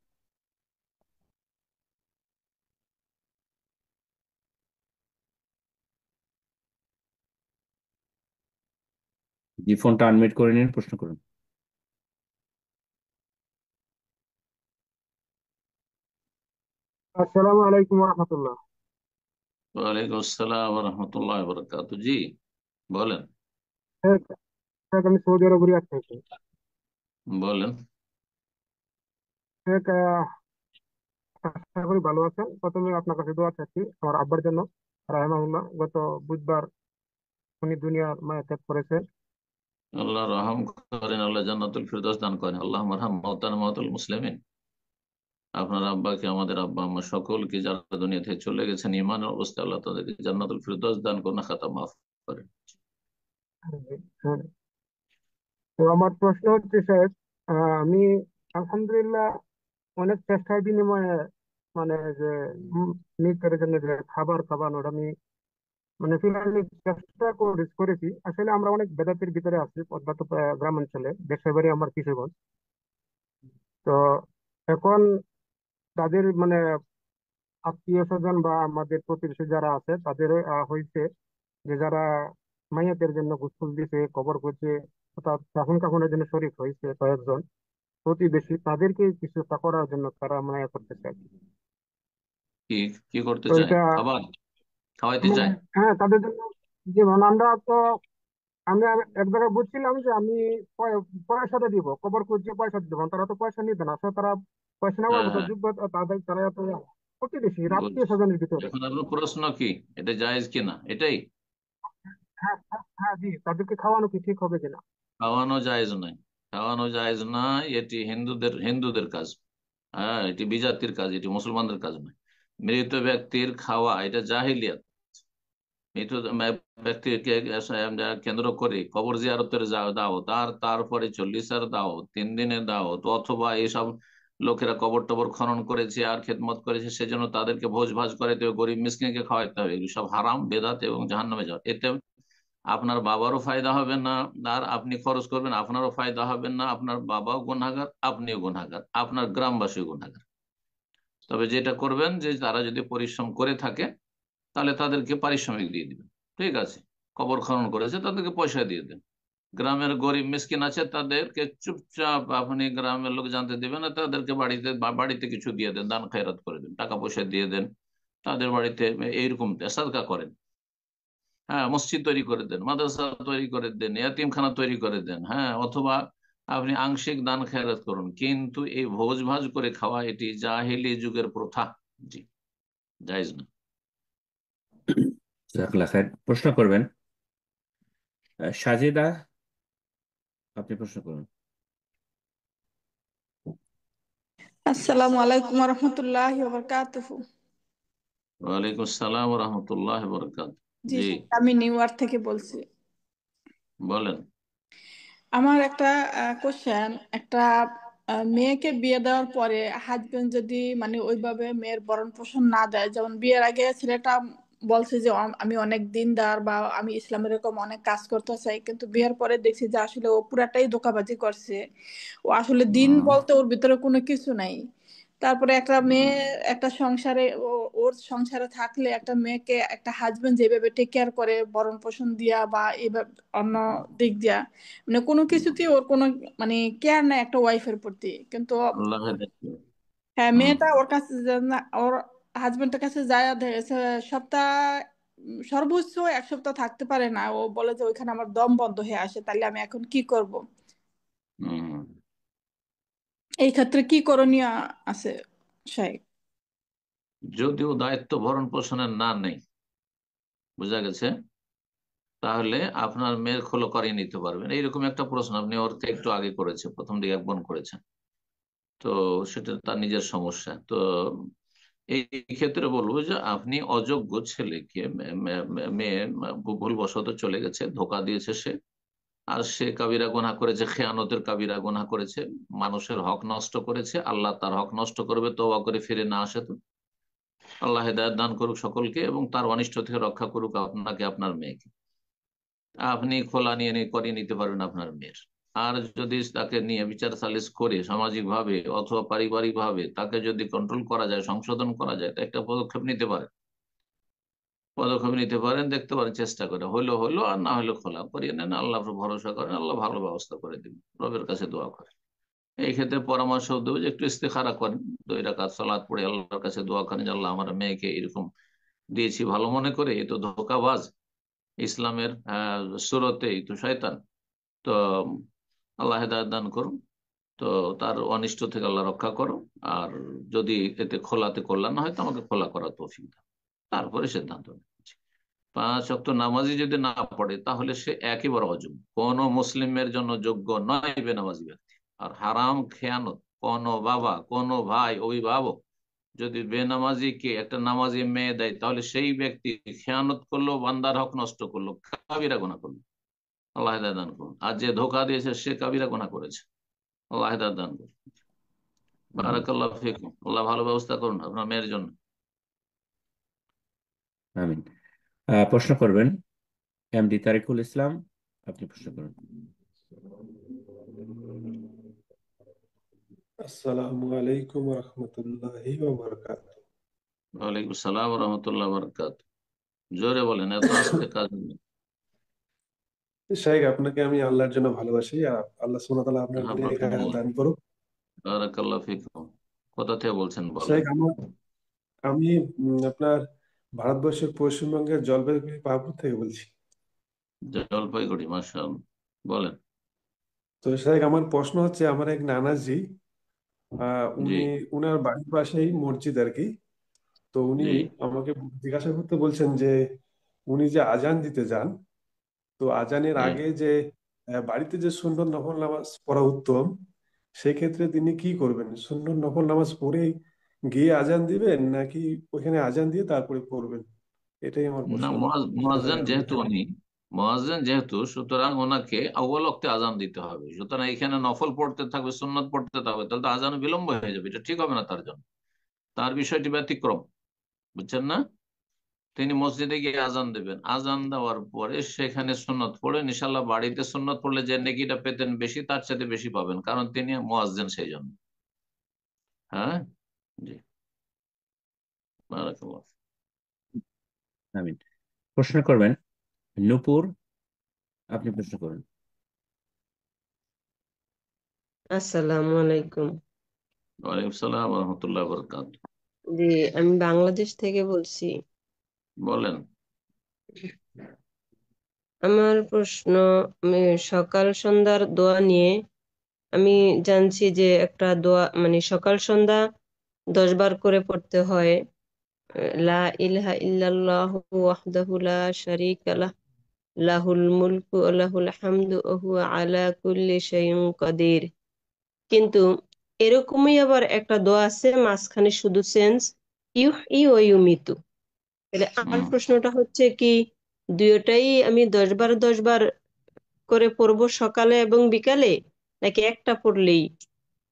[SPEAKER 3] জি, ফোনটা আনমিউট করে নিন, প্রশ্ন করুন।
[SPEAKER 10] আসসালামু আলাইকুম রহমতুল্লাহ।
[SPEAKER 1] ওয়ালাইকুম আসসালাম রহমতুল্লাহ বরকাত। জি বলেন।
[SPEAKER 10] আমি সৌদি আরব রিয়াদ থেকে।
[SPEAKER 1] বলেন।
[SPEAKER 10] শেখ, আশা করি ভালো আছেন। প্রথমে আপনার কাছে দোয়া চাচ্ছি আমার আব্বার জন্য। রাহিমাহুল্লাহ, গত বুধবার উনি দুনিয়ার মায়া ত্যাগ করেছেন।
[SPEAKER 1] আল্লাহ রহম করেন, আল্লাহ জান্নাতুল ফিরদৌস দান করেন। আল্লাহ মারহাম মাওতানা মাওতাল মুসলিমিন। আপনার আব্বাকে, আমাদের আব্বা আম্মা সকলকে যারা দুনিয়া থেকে চলে গেছেন ইমানের অবস্থায়, আল্লাহ তাদেরকে জান্নাতুল ফিরদৌস দান করুন, খাতা মাফ করেন।
[SPEAKER 10] হ্যাঁ। তো আমার প্রশ্ন হচ্ছে শেখ, আমি আলহামদুলিল্লাহ অনেক চেষ্টার বিনিময়ে মানে যে নিজের জন্য যে খাবার খাবানোর আমি মানে ফিনালি চেষ্টা করেছি। আসলে আমরা অনেক বেদাতের ভিতরে আছি, অত্যন্ত গ্রামাঞ্চলে, দেশের বাড়ি আমার কিশোরগঞ্জ। তো এখন তাদের মানে আত্মীয় স্বজন বা আমাদের প্রতিবেশী যারা আছে তাদের হয়েছে যে যারা মাইয়াতের জন্য গোসল দিছে, কবর করছে, অর্থাৎ দাফন কাফনের জন্য শরীক হয়েছে কয়েকজন প্রতিবেশী, তাদেরকে কিছু একটা করার জন্য তারা মায়া করতেছে আর কি।
[SPEAKER 1] কি কি করতে
[SPEAKER 10] তো
[SPEAKER 1] চায়?
[SPEAKER 10] এটা
[SPEAKER 1] খাবার খাওয়াইতে
[SPEAKER 10] মানে
[SPEAKER 1] চায়?
[SPEAKER 10] হ্যাঁ তাদের জন্য, যেমন আমরা তো আমি এক জায়গায় বুঝছিলাম যে আমি পয়সাটা দিব, কবর করছে পয়সা দিব, তারা তো পয়সা নিবে না। আসলে তারা পয়সা নেওয়ার
[SPEAKER 1] হ্যাঁ
[SPEAKER 10] মতো
[SPEAKER 1] হ্যাঁ,
[SPEAKER 10] যোগ্যতা তাদের, তারা তো প্রতিবেশী আত্মীয়
[SPEAKER 1] বুঝছি।
[SPEAKER 10] স্বজনের ভিতরে।
[SPEAKER 1] এখন আপনার প্রশ্ন কি, এটা জায়েজ কিনা এটাই?
[SPEAKER 10] হ্যাঁ হ্যাঁ হ্যাঁ, জি, তাদেরকে খাওয়ানো কি ঠিক হবে কিনা?
[SPEAKER 1] খাওয়ানো জায়েজ নয়, খাওয়ানো জায়েজ নয়। এটি হিন্দুদের হিন্দুদের কাজ। হ্যাঁ, এটি বিজাতির কাজ, এটি মুসলমানদের কাজ নয়। মৃত ব্যক্তির খাওয়া এটা জাহিলিয়াত। মৃত ব্যক্তিকে কেন্দ্র করে কবর জিয়ারতের দাওয়াত, তারপরে 40 দাওয়াত, 3 দিনের দাওয়াত, অথবা এইসব লোকেরা কবর টবর খনন করেছে আর খেদমত করেছে, সেজন্য তাদেরকে ভোজ ভাজ করে দেবে, গরিব মিসকিনকে খাওয়াইতে হবে, এগুলো সব হারাম, বেদাত এবং জাহান্নামে যাওয়া। এতে আপনার বাবারও ফায়দা হবে না, আর আপনি খরচ করবেন আপনারও ফায়দা হবে না, আপনার বাবাও গুনাহগার, আপনিও গুনাহগার, আপনার গ্রামবাসীও গুনাহগার। তবে যেটা করবেন যে তারা যদি পরিশ্রম করে থাকে তাহলে তাদেরকে পারিশ্রমিক দিয়ে দিবেন। ঠিক আছে, কবর খনন করেছে তাদেরকে পয়সা দিয়ে দেন। গ্রামের গরিব মিসকিন আছে তাদেরকে চুপচাপ আপনি গ্রামের লোক জানতে দেবেন না, তাদেরকে বাড়িতে কিছু দিয়ে দেন, দান খয়রাত করে দেন, টাকা পয়সা দিয়ে দেন তাদের বাড়িতে। এইরকম সাদকা করেন। হ্যাঁ, মসজিদ তৈরি করে দেন, মাদ্রাসা তৈরি করে দেন, এতিমখানা তৈরি করে দেন। হ্যাঁ, অথবা আপনি আংশিক দান খেয়ারত করুন, কিন্তু এই ভোজ ভাজ করে খাওয়া এটি জাহেলি যুগের প্রথা। জি, জায়েজ না।
[SPEAKER 3] জাজাকাল্লাহ খায়ের। প্রশ্ন করবেন সাজেদা, আপনি প্রশ্ন করুন।
[SPEAKER 2] আসসালামু আলাইকুম রহমতুল্লাহি ওয়া বারাকাতুহু।
[SPEAKER 1] ওয়ালাইকুম আসসালাম রহমতুল্লাহ বরকাত।
[SPEAKER 2] জি
[SPEAKER 1] জি
[SPEAKER 2] স্যার, আমি নিউ ইয়র্ক থেকে বলছি।
[SPEAKER 1] বলেন।
[SPEAKER 2] আমার একটা কোশ্চেন, একটা মেয়েকে বিয়ে দেওয়ার পরে হাজবেন্ড যদি মানে ওইভাবে মেয়ের ভরণ পোষণ না দেয়, যেমন বিয়ের আগে ছেলেটা বলছে যে আমি অনেক দিনদার বা আমি ইসলামের এরকম অনেক কাজ করতে চাই, কিন্তু বিয়ের পরে দেখছি যে আসলে ও পুরাটাই ধোঁকাবাজি করছে, ও আসলে দিন
[SPEAKER 1] হুম,
[SPEAKER 2] বলতে ওর ভিতরে কোনো কিছু নাই। তারপরে একটা মেয়ে
[SPEAKER 1] হুম,
[SPEAKER 2] একটা সংসারে ওর সংসারে থাকলে একটা মেয়েকে একটা হাজবেন্ড যেভাবে টেক কেয়ার করে ভরণ পোষণ দিয়া বা এইভাবে অন্য দিক দিয়া, মানে কোনো কিছুতেই ওর কোনো মানে কেয়ার নাই একটা ওয়াইফের প্রতি, কিন্তু
[SPEAKER 1] আল্লাহ হেদায়েত করুন।
[SPEAKER 2] হ্যাঁ
[SPEAKER 1] হুম,
[SPEAKER 2] মেয়েটা ওর কাছে ওর হাজবেন্ডের কাছে যায় দেখেছে সপ্তাহ সর্বোচ্চ 1 সপ্তাহ থাকতে পারে না, ও বলে যে ওইখানে আমার দম বন্ধ হয়ে আসে, তাহলে আমি এখন কি করব?
[SPEAKER 1] হুম।
[SPEAKER 2] এই ক্ষেত্রে কি করণীয় আছে শাইখ?
[SPEAKER 1] যদিও দায়িত্ব ভরণ পোষণের না নেই, বোঝা গেছে, তাহলে আপনার মেয়ের খোলো করিয়ে নিতে পারবেন। এইরকম একটা প্রশ্ন আপনি ওর থেকে একটু আগে করেছে, প্রথম দিকে এক বোন করেছেন, তো সেটা তার নিজের সমস্যা। তো এই ক্ষেত্রে বলবো যে আপনি অযোগ্য ছেলেকে মেয়ে ভুলবশত চলে গেছে, ধোকা দিয়েছে সে, আর সে কাবিরা গুনাহ করেছে, খেয়ানতের কাবিরা গুনাহ করেছে, মানুষের হক নষ্ট করেছে, আল্লাহ তার হক নষ্ট করবে তওবা করে ফিরে না আসে। তো আল্লাহ হেদায়েত দান করুক সকলকে এবং তার অনিষ্ট থেকে রক্ষা করুক আপনাকে, আপনার মেয়েকে। আপনি খোলা নিয়ে করিয়ে নিতে পারবেন আপনার মেয়ের। আর যদি তাকে নিয়ে বিচার সালিস করে সামাজিক ভাবে অথবা পারিবারিক ভাবে তাকে যদি কন্ট্রোল করা যায়, সংশোধন করা যায়, তো একটা পদক্ষেপ নিতে পারে। পদক্ষেপ নিতে পারেন, দেখতে পারেন, চেষ্টা করে, হলো হলো, আর না হলে খোলা করিয়ে নেন, আল্লাহর উপর ভরসা করেন, আল্লাহ ভালো ব্যবস্থা করে দিবেন, রবের কাছে দোয়া করেন। এই ক্ষেত্রে পরামর্শ দেবো যে একটু ইস্তেখারা করেন, 2 রাকাত সালাত পড়ে আল্লাহর কাছে দোয়া করেন যে আল্লাহ আমার মেয়েকে এরকম দিয়েছি ভালো মনে করে, এ তো ধোঁকাবাজ, ইসলামের সুরতে এই তো শয়তান, তো আল্লাহ হেদায়েত দান করুন, তো তার অনিষ্ট থেকে আল্লাহ রক্ষা করো, আর যদি এতে খোলাতে কল্যাণ না হয় তো আমাকে খোলা করা তৌফিক দাও, তারপরে সিদ্ধান্ত নিচ্ছি। 5 ওয়াক্ত নামাজি যদি না পড়ে তাহলে সে একেবারে অযোগ্য, কোন মুসলিমের জন্য যোগ্য নয় বেনামাজি ব্যক্তি। আর হারাম খেয়ানত কোন বাবা, কোন ভাই, অভিভাবক যদি বেনামাজিকে একটা নামাজি মেয়ে দেয় তাহলে সেই ব্যক্তি খেয়ানত করলো, বান্দার হক নষ্ট করলো, কাবিরা গুনাহ করলো, আল্লাহ হেদায়েত দান করুন। আর যে ধোঁকা দিয়েছে সে কাবিরা গুনাহ করেছে, আল্লাহ হেদায়েত দান করুন। বারাকাল্লাহু ফিকুম, আল্লাহ ভালো ব্যবস্থা করুন আপনার মেয়ের জন্য।
[SPEAKER 3] আমিন। প্রশ্ন করবেন এমডি তারিকুল ইসলাম, আপনি প্রশ্ন করুন।
[SPEAKER 12] আসসালামু আলাইকুম ওয়া রাহমাতুল্লাহি ওয়া বারাকাতুহু।
[SPEAKER 1] ওয়ালাইকুম আসসালাম ওয়া রাহমাতুল্লাহি ওয়া বারাকাতুহু। জোরে বলেন, এত আস্তে কাজ নেই।
[SPEAKER 12] শাইখ, আপনাকে আমি আল্লাহর জন্য ভালোবাসি, আর আল্লাহ সুবহানাহু ওয়া তাআলা আপনার নেক হায়াত দান করুক।
[SPEAKER 1] বারাকাল্লাহু ফিকুম। কোথা থেকে বলছেন বলেন?
[SPEAKER 12] শাইখ, আমি আপনার ভারতবর্ষের পশ্চিমবঙ্গের জলপাইগুড়ি পাহাড়পুর থেকে বলছি।
[SPEAKER 1] জলপাইগুড়ি, মাশাআল্লাহ, বলেন।
[SPEAKER 12] তো শাইখ, আমার প্রশ্ন হচ্ছে, আমার এক নানাজি,
[SPEAKER 1] জি
[SPEAKER 12] উনার বাড়ির পাশেই মসজিদ আর কি। তো উনি
[SPEAKER 1] জি
[SPEAKER 12] আমাকে জিজ্ঞাসা করতে বলছেন যে উনি যে আজান দিতে যান, তো আজানের
[SPEAKER 1] জি
[SPEAKER 12] আগে যে বাড়িতে যে সুন্নত নফল নামাজ পড়া উত্তম, সেক্ষেত্রে তিনি কি করবেন? সুন্নত নফল নামাজ পড়েই গিয়ে আজান দিবেন, নাকি ওখানে আজান দিয়ে তারপরে পড়বেন? এটাই আমার
[SPEAKER 1] না,
[SPEAKER 12] প্রশ্ন। সেটা
[SPEAKER 1] মুয়াজ্জিন
[SPEAKER 12] যদি আপনি
[SPEAKER 1] যেহেতু
[SPEAKER 12] জানেন।
[SPEAKER 1] উনি মুয়াজ্জিন যেহেতু, সুতরাং ওনাকে আউয়াল ওয়াক্তে আজান দিতে হবে। সুতরাং এখানে নফল পড়তে থাকবে, সুন্নত পড়তে থাকবে, তাহলে তো আজান বিলম্ব হয়ে যাবে, এটা ঠিক হবে না তার জন্য। তার বিষয়টি ব্যতিক্রম, বুঝছেন না? তিনি মসজিদে গিয়ে আজান দেবেন, আজান দেওয়ার পরে সেখানে সুন্নত পড়ে, ইনশাল্লাহ বাড়িতে সুন্নত পড়লে যে নেকিটা পেতেন বেশি, তার চাইতে বেশি পাবেন, কারণ তিনি মুয়াজ্জিন সেই জন্য। হ্যাঁ, জি, বারাকাল্লাহ।
[SPEAKER 3] আমিন। প্রশ্ন করবেন নূপুর, আপনি প্রশ্ন করুন।
[SPEAKER 11] আসসালামু আলাইকুম।
[SPEAKER 1] ওয়ালাইকুম সালাম ওয়া রাহমাতুল্লাহি ওয়া বারাকাতুহু।
[SPEAKER 11] জি, আমি বাংলাদেশ থেকে বলছি।
[SPEAKER 1] বলেন।
[SPEAKER 11] আমার প্রশ্ন, আমি সকাল সন্ধ্যার দোয়া নিয়ে আমি জানছি যে একটা দোয়া মানে সকাল সন্ধ্যা 10 বার করে পড়তে হয়। লা ইলাহা ইল্লাল্লাহু ওয়াহদাহু লা শারীকা লাহ, লাহুল মুলকু ওয়া লাহুল হামদু ওয়া হুয়া আলা কুল্লি শাইইন কাদির। কিন্তু এরকমই আবার একটা দোয়া আছে মাঝখানে শুধু সেন্স ইউহয়ি ওয়া ইউমিতু। তাহলে আমার প্রশ্নটা হচ্ছে কি, দুইটাই আমি 10 বার 10 বার করে পড়বো সকালে এবং বিকালে, নাকি একটা পড়লেই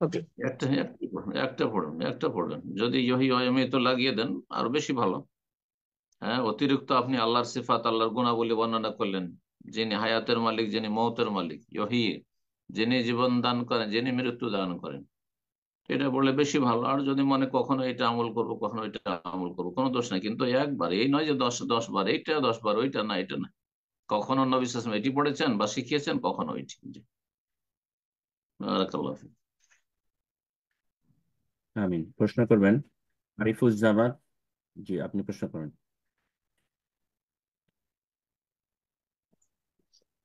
[SPEAKER 11] হবে?
[SPEAKER 1] একটা পড়ুন, একটা পড়বেন। যদি ইহি অয়মি তো লাগিয়ে দেন আরো বেশি ভালো। হ্যাঁ, অতিরিক্ত আপনি আল্লাহর সিফাত, আল্লাহর গুণাবলী বর্ণনা করলেন, যিনি হায়াতের মালিক, যিনি মৌতের মালিক, ইহি যিনি জীবন দান করেন, যিনি মৃত্যু দান করেন, এটা বললে বেশি ভালো। আর যদি মনে কখনো এটা আমল করবো, কখনো এটা আমল করবো, কোনো দোষ নাই, কিন্তু একবার এই নয় যে 10 বার এইটা, 10 বার ওইটা না, এটা না। কখনো নবী সাল্লাল্লাহু আলাইহি ওয়াসাল্লাম এটি পড়েছেন বা শিখিয়েছেন, কখনো ওইটি। জি, বারাকাল্লাহু ফিক।
[SPEAKER 3] আমিন। প্রশ্ন করবেন আরিফুজ্জামান, জি আপনি প্রশ্ন করুন।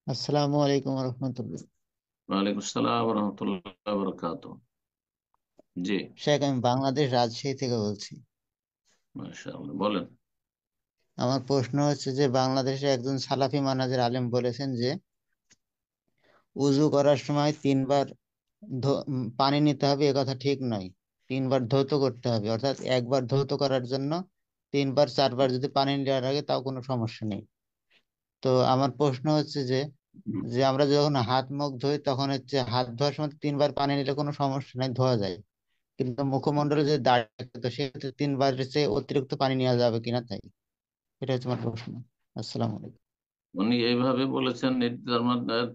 [SPEAKER 13] আসসালামু আলাইকুম রহমতুল্লাহ।
[SPEAKER 1] ওয়ালাইকুম আসসালাম ওয়া রাহমাতুল্লাহি ওয়া বারাকাতুহু। জি,
[SPEAKER 13] শেখ, আমি বাংলাদেশ রাজশাহী থেকে বলছি।
[SPEAKER 1] মাশাআল্লাহ, বলেন।
[SPEAKER 13] আমার প্রশ্ন হচ্ছে যে বাংলাদেশে একজন সালাফি মানহাজের আলেম বলেছেন যে উযু করার সময় 3 বার পানি নিতে হবে, এ কথা ঠিক নয়। 3 বার ধৌত করতে হবে, অর্থাৎ একবার ধৌত করার জন্য 3 বার 4 বার যদি পানি নেওয়ার আগে, তাও কোনো সমস্যা নেই। তো আমার প্রশ্ন হচ্ছে যে যে আমরা যখন হাত মুখ ধুই, তখন হচ্ছে হাত ধোয়ার সময় 3 বার পানি নিলে কোনো সমস্যা নেই, ধোয়া যায়। কিন্তু মুখমণ্ডলে যে দাঁড়িয়ে থাকে, তো সেক্ষেত্রে 3 বার চেয়ে অতিরিক্ত পানি নেওয়া যাবে কিনা, তাই এটা হচ্ছে আমার প্রশ্ন। আসসালামু আলাইকুম।
[SPEAKER 1] উনি এইভাবে বলেছেন,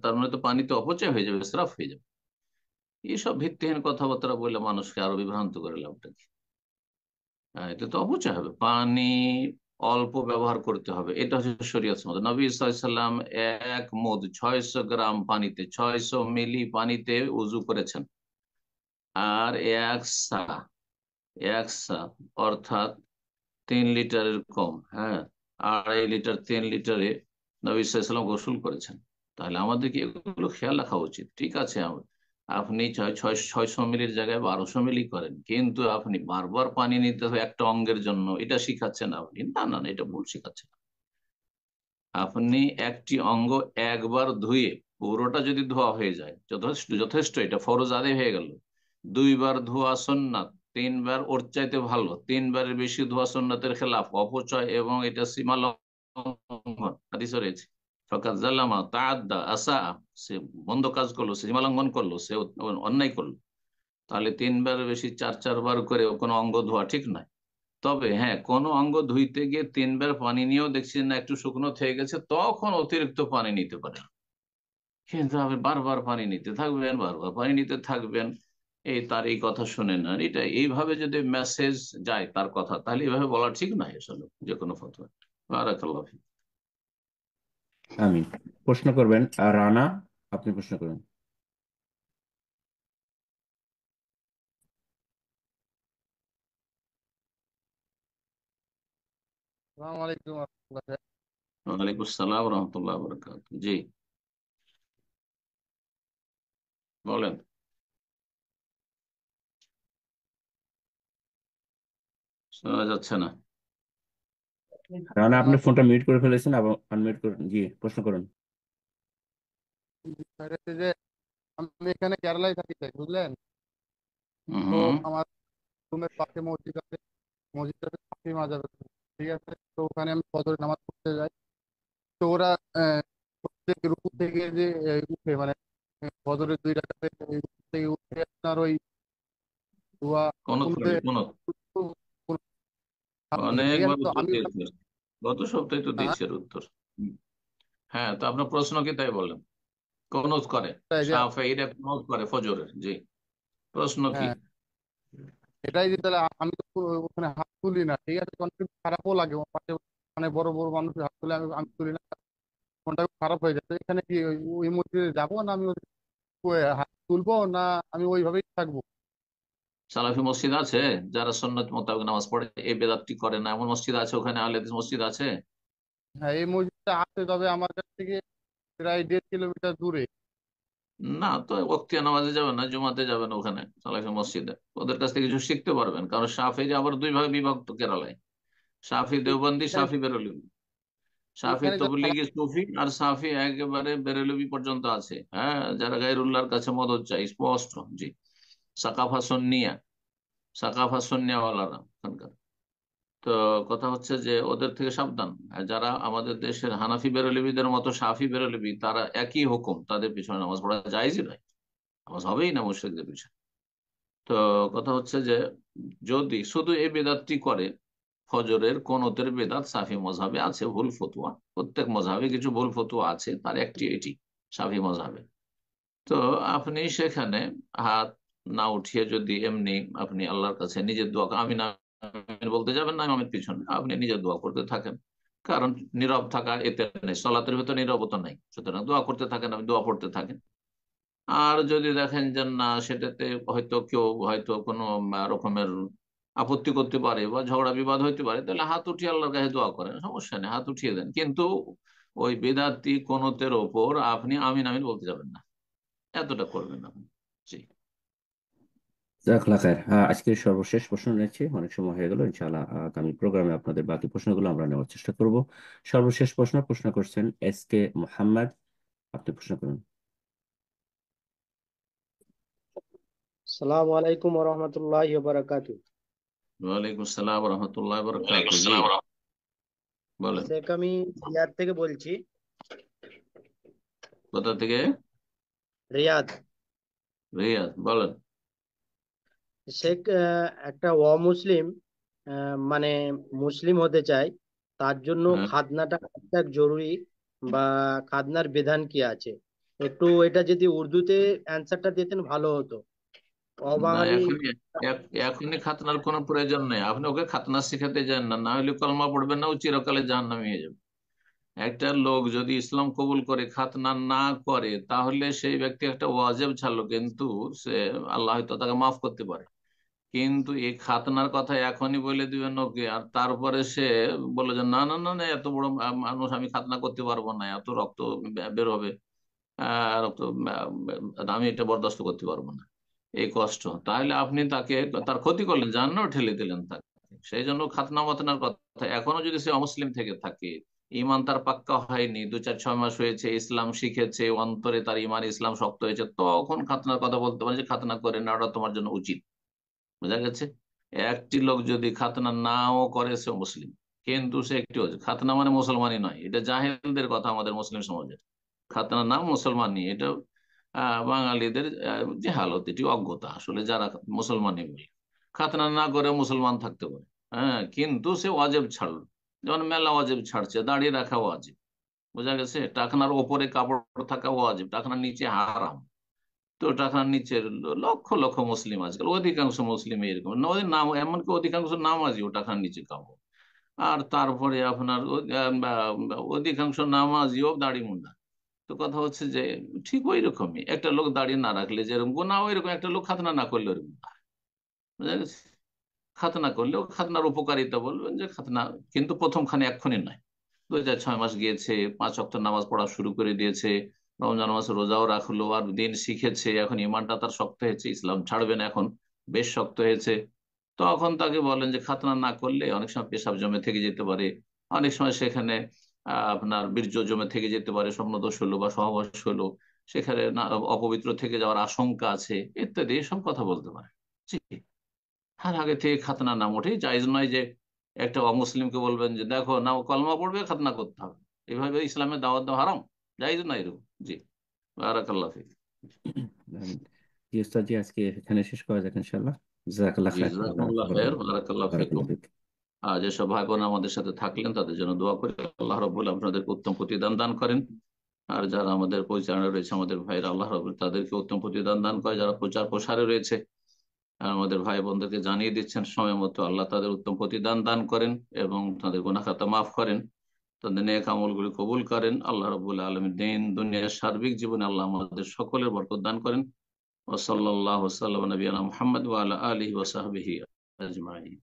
[SPEAKER 1] তার মানে তো পানি তো অপচয় হয়ে যাবে, ইসরাফ হয়ে যাবে। এইসব ভিত্তিহীন কথাবার্তা বলে মানুষকে আরো বিভ্রান্ত করে লাভটা কি? এটা তো অপচয় হবে। পানি অল্প ব্যবহার করতে হবে, এটা হচ্ছে শরীয়ত মত। নবী সাল্লাম 600 গ্রাম পানিতে, 600 মিলি পানিতে উজু করেছেন। আর এক সা অর্থাৎ 3 লিটারের কম, হ্যাঁ, 2.5 লিটার 3 লিটারে নবী সাল্লাম গোসল করেছেন। তাহলে আমাদেরকে এগুলো খেয়াল রাখা উচিত। ঠিক আছে, আপনি 600 মিলির জায়গায় 1200 মিলি করেন, কিন্তু আপনি বারবার পানি নিতে হবে একটা অঙ্গের জন্য, এটা শিখাচ্ছেন আপনি? না না না, এটা ভুল শিখাচ্ছেন। আপনি একটি অঙ্গ একবার ধুয়ে পুরোটা যদি ধোয়া হয়ে যায় যথেষ্ট, যথেষ্ট, এটা ফরজ আদায় হয়ে গেল। 2বার ধোয়া সুন্নাত, 3বার ওর চাইতে ভালো, 3বারের বেশি ধোয়া সুন্নাতের খেলাফ, অপচয় এবং এটা সীমা লঙ্ঘন। হাদিসে রয়েছে ফাকাদ জাল্লামা তাআদ্দা আসা, সে বন্ধ কাজ করলো, সে সীমা লঙ্ঘন করলো, সে অন্যায় করলো। তাহলে 3বারের বেশি 4 বার করে কোনো অঙ্গ ধোয়া ঠিক নয়। তবে হ্যাঁ, কোনো অঙ্গ ধুইতে গিয়ে 3বার পানি নিয়েও দেখছি না একটু শুকনো থেকে গেছে, তখন অতিরিক্ত পানি নিতে পারে। কিন্তু আপনি বারবার পানি নিতে থাকবেন, বারবার পানি নিতে থাকবেন, তার এই কথা শুনে না, এটা এইভাবে যদি মেসেজ যায় তার কথা, তাহলে এইভাবে বলা ঠিক নয় আসলে যে কোনো ফতোয়া। বারাকাল্লাহ ফিক।
[SPEAKER 3] আমিন। প্রশ্ন করবেন আর রানা, আপনি প্রশ্ন করুন।
[SPEAKER 14] আসসালামু আলাইকুম রহমতুল্লাহ।
[SPEAKER 1] ওয়ালাইকুম আসসালাম রহমতুল্লাহ বরকাত। জি বলেন। শোনা যাচ্ছে না।
[SPEAKER 3] রানা, আপনি
[SPEAKER 14] আমার
[SPEAKER 3] ফোনটা মিউট করে ফেলেছেন, আবার আনমিউট করুন। জি, প্রশ্ন করুন।
[SPEAKER 14] বিষয় হচ্ছে যে আমি এখানে কেরালায় থাকি, তাই বুঝলেন। তো
[SPEAKER 1] হুম।
[SPEAKER 14] আমার রুমের পাশে মসজিদ আছে, মসজিদটাতে শাফি মাযহাবের, ঠিক আছে। তো ওখানে আমি ফজরের নামাজ পড়তে যাই। তো ওরা প্রত্যেক রুকু থেকে যে উঠে, মানে ফজরের 2 রাকাতে রুকু থেকে উঠে আপনার ওই দোয়া
[SPEAKER 1] কোনত
[SPEAKER 14] শুনতে
[SPEAKER 1] করে কোনত
[SPEAKER 14] থাকে, ঠিক আছে।
[SPEAKER 1] অনেকবার
[SPEAKER 14] তো
[SPEAKER 1] উত্তর
[SPEAKER 14] আমি
[SPEAKER 1] দিয়েছে, গত সপ্তাহে তো দিয়েছে এর উত্তর। হ্যাঁ, তো আপনার প্রশ্ন কি তাই বলেন? কোনত করে,
[SPEAKER 14] যে
[SPEAKER 1] শাফেঈরা কোনত করে ফজরের। জি, প্রশ্ন কি?
[SPEAKER 14] হ্যাঁ, এটাই যে তাহলে আমি তো ওখানে হাত তুলি না, ঠিক আছে। তখন কিন্তু খারাপও লাগে, আমার পাশে মানে বড় বড় মানুষ হাত তুলে, আমি আমি তুলি না, মনটা খুব খারাপ হয়ে যায়। তো এখানে কি ওই মসজিদে যাবো না, আমি হাত তুলবো না, আমি ওইভাবেই থাকবো?
[SPEAKER 1] সালাফি মসজিদ আছে যারা সুন্নত মোতাবেক নামাজ পড়ে, এই বেদাতটি করে না, এমন মসজিদ আছে? ওখানে আহলে হাদিস মসজিদ আছে?
[SPEAKER 14] হ্যাঁ, এই মসজিদটা আছে, তবে আমার কাছ থেকে প্রায় 1.5 কিলোমিটার দূরে।
[SPEAKER 1] না, তো ওয়াক্তিয়া নামাজে যাবেন না, জুমাতে যাবেন ওখানে সালাফি মসজিদে, ওদের কাছ থেকে কিছু শিখতে পারবেন। কারণ শাফি যে আবার 2 ভাগে বিভক্ত কেরালায়, শাফি দেওবন্দি,
[SPEAKER 14] এখানে
[SPEAKER 1] শাফি বেরলভী। শাফি
[SPEAKER 14] এখানে যা
[SPEAKER 1] তবলিগি সুফি, আর শাফি একেবারে বেরেলভী পর্যন্ত আছে, হ্যাঁ, যারা গায়রুল্লাহর কাছে মদদ চায় স্পষ্ট। জি, সাকাফা সুন্নিয়া, সাকাফা সুন্নিয়াওয়ালারা ওখানকার। তো কথা হচ্ছে যে ওদের থেকে সাবধান। আর যারা আমাদের দেশের হানাফি বেরলভীদের মতো শাফি বেরলভী, তারা একই হুকুম, তাদের পিছনে নামাজ পড়া জায়েজই নয়, নামাজ হবেই না মুশরিকদের পিছনে। তো কথা হচ্ছে যে যদি শুধু এই বেদাতটি করে, ফজরের কোনতের বেদাত সাফি মজহাবে আছে, ভুল ফতুয়া, প্রত্যেক মজহাবে কিছু ভুল ফতুয়া আছে, তার একটি এটি সাফি মজহাবে। তো আপনি সেখানে হাত না উঠিয়ে যদি এমনি আপনি আল্লাহর কাছে নিজের দোয়া, আমি না আমিন বলতে যাবেন না ইমামের পিছনে, আপনি নিজের দোয়া করতে থাকেন। কারণ নীরব থাকা এতে নেই, সলাতের ভেতর নীরবতা নেই, সুতরাং দোয়া করতে থাকেন, আপনি দোয়া পড়তে থাকেন। আর যদি দেখেন যে না, সেটাতে হয়তো কেউ হয়তো কোনো রকমের আপত্তি করতে পারে বা ঝগড়া বিবাদ হইতে পারে, তাহলে হাত উঠিয়ে আল্লাহর কাছে দোয়া করেন, সমস্যা নেই, হাত উঠিয়ে দেন। কিন্তু ওই বেদাতি কোনতের ওপর আপনি আমিন আমিন বলতে যাবেন না, এতটা করবেন আপনি। জি।
[SPEAKER 3] জাজাকাল্লাহ খায়ের। আজকের সর্বশেষ প্রশ্ন নিচ্ছি, অনেক সময় হয়ে গেল। ইনশাআল্লাহ আগামী প্রোগ্রামে আপনাদের বাকি প্রশ্নগুলো আমরা নেওয়ার চেষ্টা করব। সর্বশেষ প্রশ্ন করছেন SK মোহাম্মদ, আপনি প্রশ্ন করুন।
[SPEAKER 15] আসসালামু আলাইকুম ওরহমতুল্লাহি ওয়াবারাকাতুহু।
[SPEAKER 1] ওয়ালাইকুম আসসালাম রহমতুল্লাহ বরকাত। জি বলেন।
[SPEAKER 15] শেখ, আমি রিয়াদ থেকে বলছি।
[SPEAKER 1] কোথা থেকে?
[SPEAKER 15] রিয়াদ।
[SPEAKER 1] রিয়াদ, বলেন।
[SPEAKER 15] শেখ, একটা অমুসলিম মানে মুসলিম হতে চায়, তার জন্য
[SPEAKER 1] হ্যাঁ,
[SPEAKER 15] খাজনাটা কতটা জরুরি, বা খাজনার বিধান কি আছে? একটু এটা যদি উর্দুতে অ্যান্সারটা দিতেন ভালো হতো।
[SPEAKER 1] না,
[SPEAKER 15] অবাঙালি
[SPEAKER 1] এখনই খাতনার কোনো প্রয়োজন নেই। আপনি ওকে খাতনা শিখাতে যান না, না হলে কলমা পড়বেন না, ও চিরকালে জাহান্নামী হয়ে যাবে। একটা লোক যদি ইসলাম কবুল করে খাতনা না করে, তাহলে সেই ব্যক্তি একটা ওয়াজিব ছাড়লো, কিন্তু সে আল্লাহ হয়তো তাকে মাফ করতে পারে। কিন্তু এই খাতনার কথা এখনই বলে দিবেন ওকে, আর তারপরে সে বলে যে না না না না, এত বড় মানুষ, আমি খাতনা করতে পারবো না, এত রক্ত বের হবে, রক্ত আমি এটা বরদাস্ত করতে পারবো না, এই কষ্ট। তাহলে আপনি তাকে তার ক্ষতি করলেন, জাহান্নামে ঠেলে দিলেন তাকে। সেই জন্য খাতনা মাতনার কথা, এখনো যদি সে অমুসলিম থেকে থাকে, ইমান তার পাক্কা হয়নি, 2-4-6 মাস হয়েছে, ইসলাম শিখেছে, অন্তরে তার ইমান ইসলাম শক্ত হয়েছে, তখন খাতনার কথা বলতে পারে যে খাতনা করে না, ওটা তোমার জন্য উচিত। বোঝা গেছে? একটি লোক যদি খাতনা নাও করে, সে মুসলিম, কিন্তু সে একটি খাতনা মানে মুসলমানই নয়, এটা জাহেলদের কথা আমাদের মুসলিম সমাজের। খাতনা নাম মুসলমানই, এটা বাঙালিদের যে হালত, এটি অজ্ঞতা আসলে, যারা মুসলমানই বলে খাতনা না করে মুসলমান থাকতে পারে। হ্যাঁ, কিন্তু সে ওয়াজিব ছাড়লো, যেমন মেলা ওয়াজিব ছাড়ছে, দাঁড়িয়ে রাখা ওয়াজিব, বোঝা গেছে, টাকনার ওপরে কাপড় থাকা ওয়াজিব, টাকনার নিচে হারাম। তো টাকার নিচের লক্ষ লক্ষ মুসলিম, আজকাল অধিকাংশ মুসলিম এরকম, ওদের নাম এমনকি অধিকাংশ নামাজিও টাকার নিচে কাবো। আর তারপরে আপনার অধিকাংশ নামাজিও দাড়ি মুন্ডা। তো কথা হচ্ছে যে ঠিক ওই রকমই, একটা লোক দাঁড়িয়ে না রাখলে যেরকম গুনাহ, ওই রকম একটা লোক খাতনা না করলে ওরকম গুনাহ। বুঝা গেছে? খাতনা করলেও খাতনার উপকারিতা বলবেন যে খাতনা, কিন্তু প্রথমখানে এক্ষুনি নয়। 2-4-6 মাস গিয়েছে, 5 ওয়াক্ত নামাজ পড়া শুরু করে দিয়েছে, রমজান মাসে রোজাও রাখলো, আর দিন শিখেছে, এখন ইমানটা তার শক্ত হয়েছে, ইসলাম ছাড়বে না, এখন বেশ শক্ত হয়েছে। তখন তাকে বলেন যে খাতনা না করলে অনেক সময় পেশাব জমে থেকে যেতে পারে, অনেক সময় সেখানে আপনার বীর্য জমে থেকে যেতে পারে, স্বপ্নদোষ হলো বা সহবাস হলো, সেখানে অপবিত্র থেকে যাওয়ার আশঙ্কা আছে, ইত্যাদি এসব কথা বলতে পারে। জি। আর আগে থেকে খাতনা না মোটেই জায়েজ নয় যে একটা অমুসলিমকে বলবেন যে দেখো না, ও কলমা পড়বে, খাতনা করতে হবে, এইভাবে ইসলামের দাওয়াত দেওয়া হারাম, জায়েজ না এরকম। জি, বারাকাল্লাহ ফিক।
[SPEAKER 3] জি ওস্তাদ জি, আজকে এখানে শেষ করা যাক ইনশাআল্লাহ। জাযাকাল্লাহ
[SPEAKER 1] জি,
[SPEAKER 3] খাইর।
[SPEAKER 1] জাযাকুমুল্লাহ খাইর, বারাকাল্লাহ ফিকুম।
[SPEAKER 3] বারাকাল্লাহ ফিক।
[SPEAKER 1] আর যেসব ভাই বোন আমাদের সাথে থাকলেন, তাদের জন্য দোয়া করি, আল্লাহ রাব্বুল আপনাদেরকে উত্তম প্রতিদান দান করেন। আর যারা আমাদের পরিচালনা রয়েছে, আমাদের ভাইরা, আল্লাহ রাব্বুল তাদেরকে উত্তম প্রতিদান দান করে। যারা প্রচার প্রসারে রয়েছে, আর আমাদের ভাই বোনদেরকে জানিয়ে দিচ্ছেন সময় মতো, আল্লাহ তাদের উত্তম প্রতিদান দান করেন এবং তাদের গুনাহ খাতা মাফ করেন, তাদের নেক আমলগুলি কবুল করেন। আল্লাহ রাব্বুল আলামিন দিন দুনিয়ার সার্বিক জীবনে আল্লাহ আমাদের সকলের বরকত দান করেন। ওয়া সাল্লাল্লাহু ওয়া সাল্লাম আলা নবিয়িনা মুহাম্মদ ওয়া আলা আলিহি ওয়া সাহবিহি আজমাইন।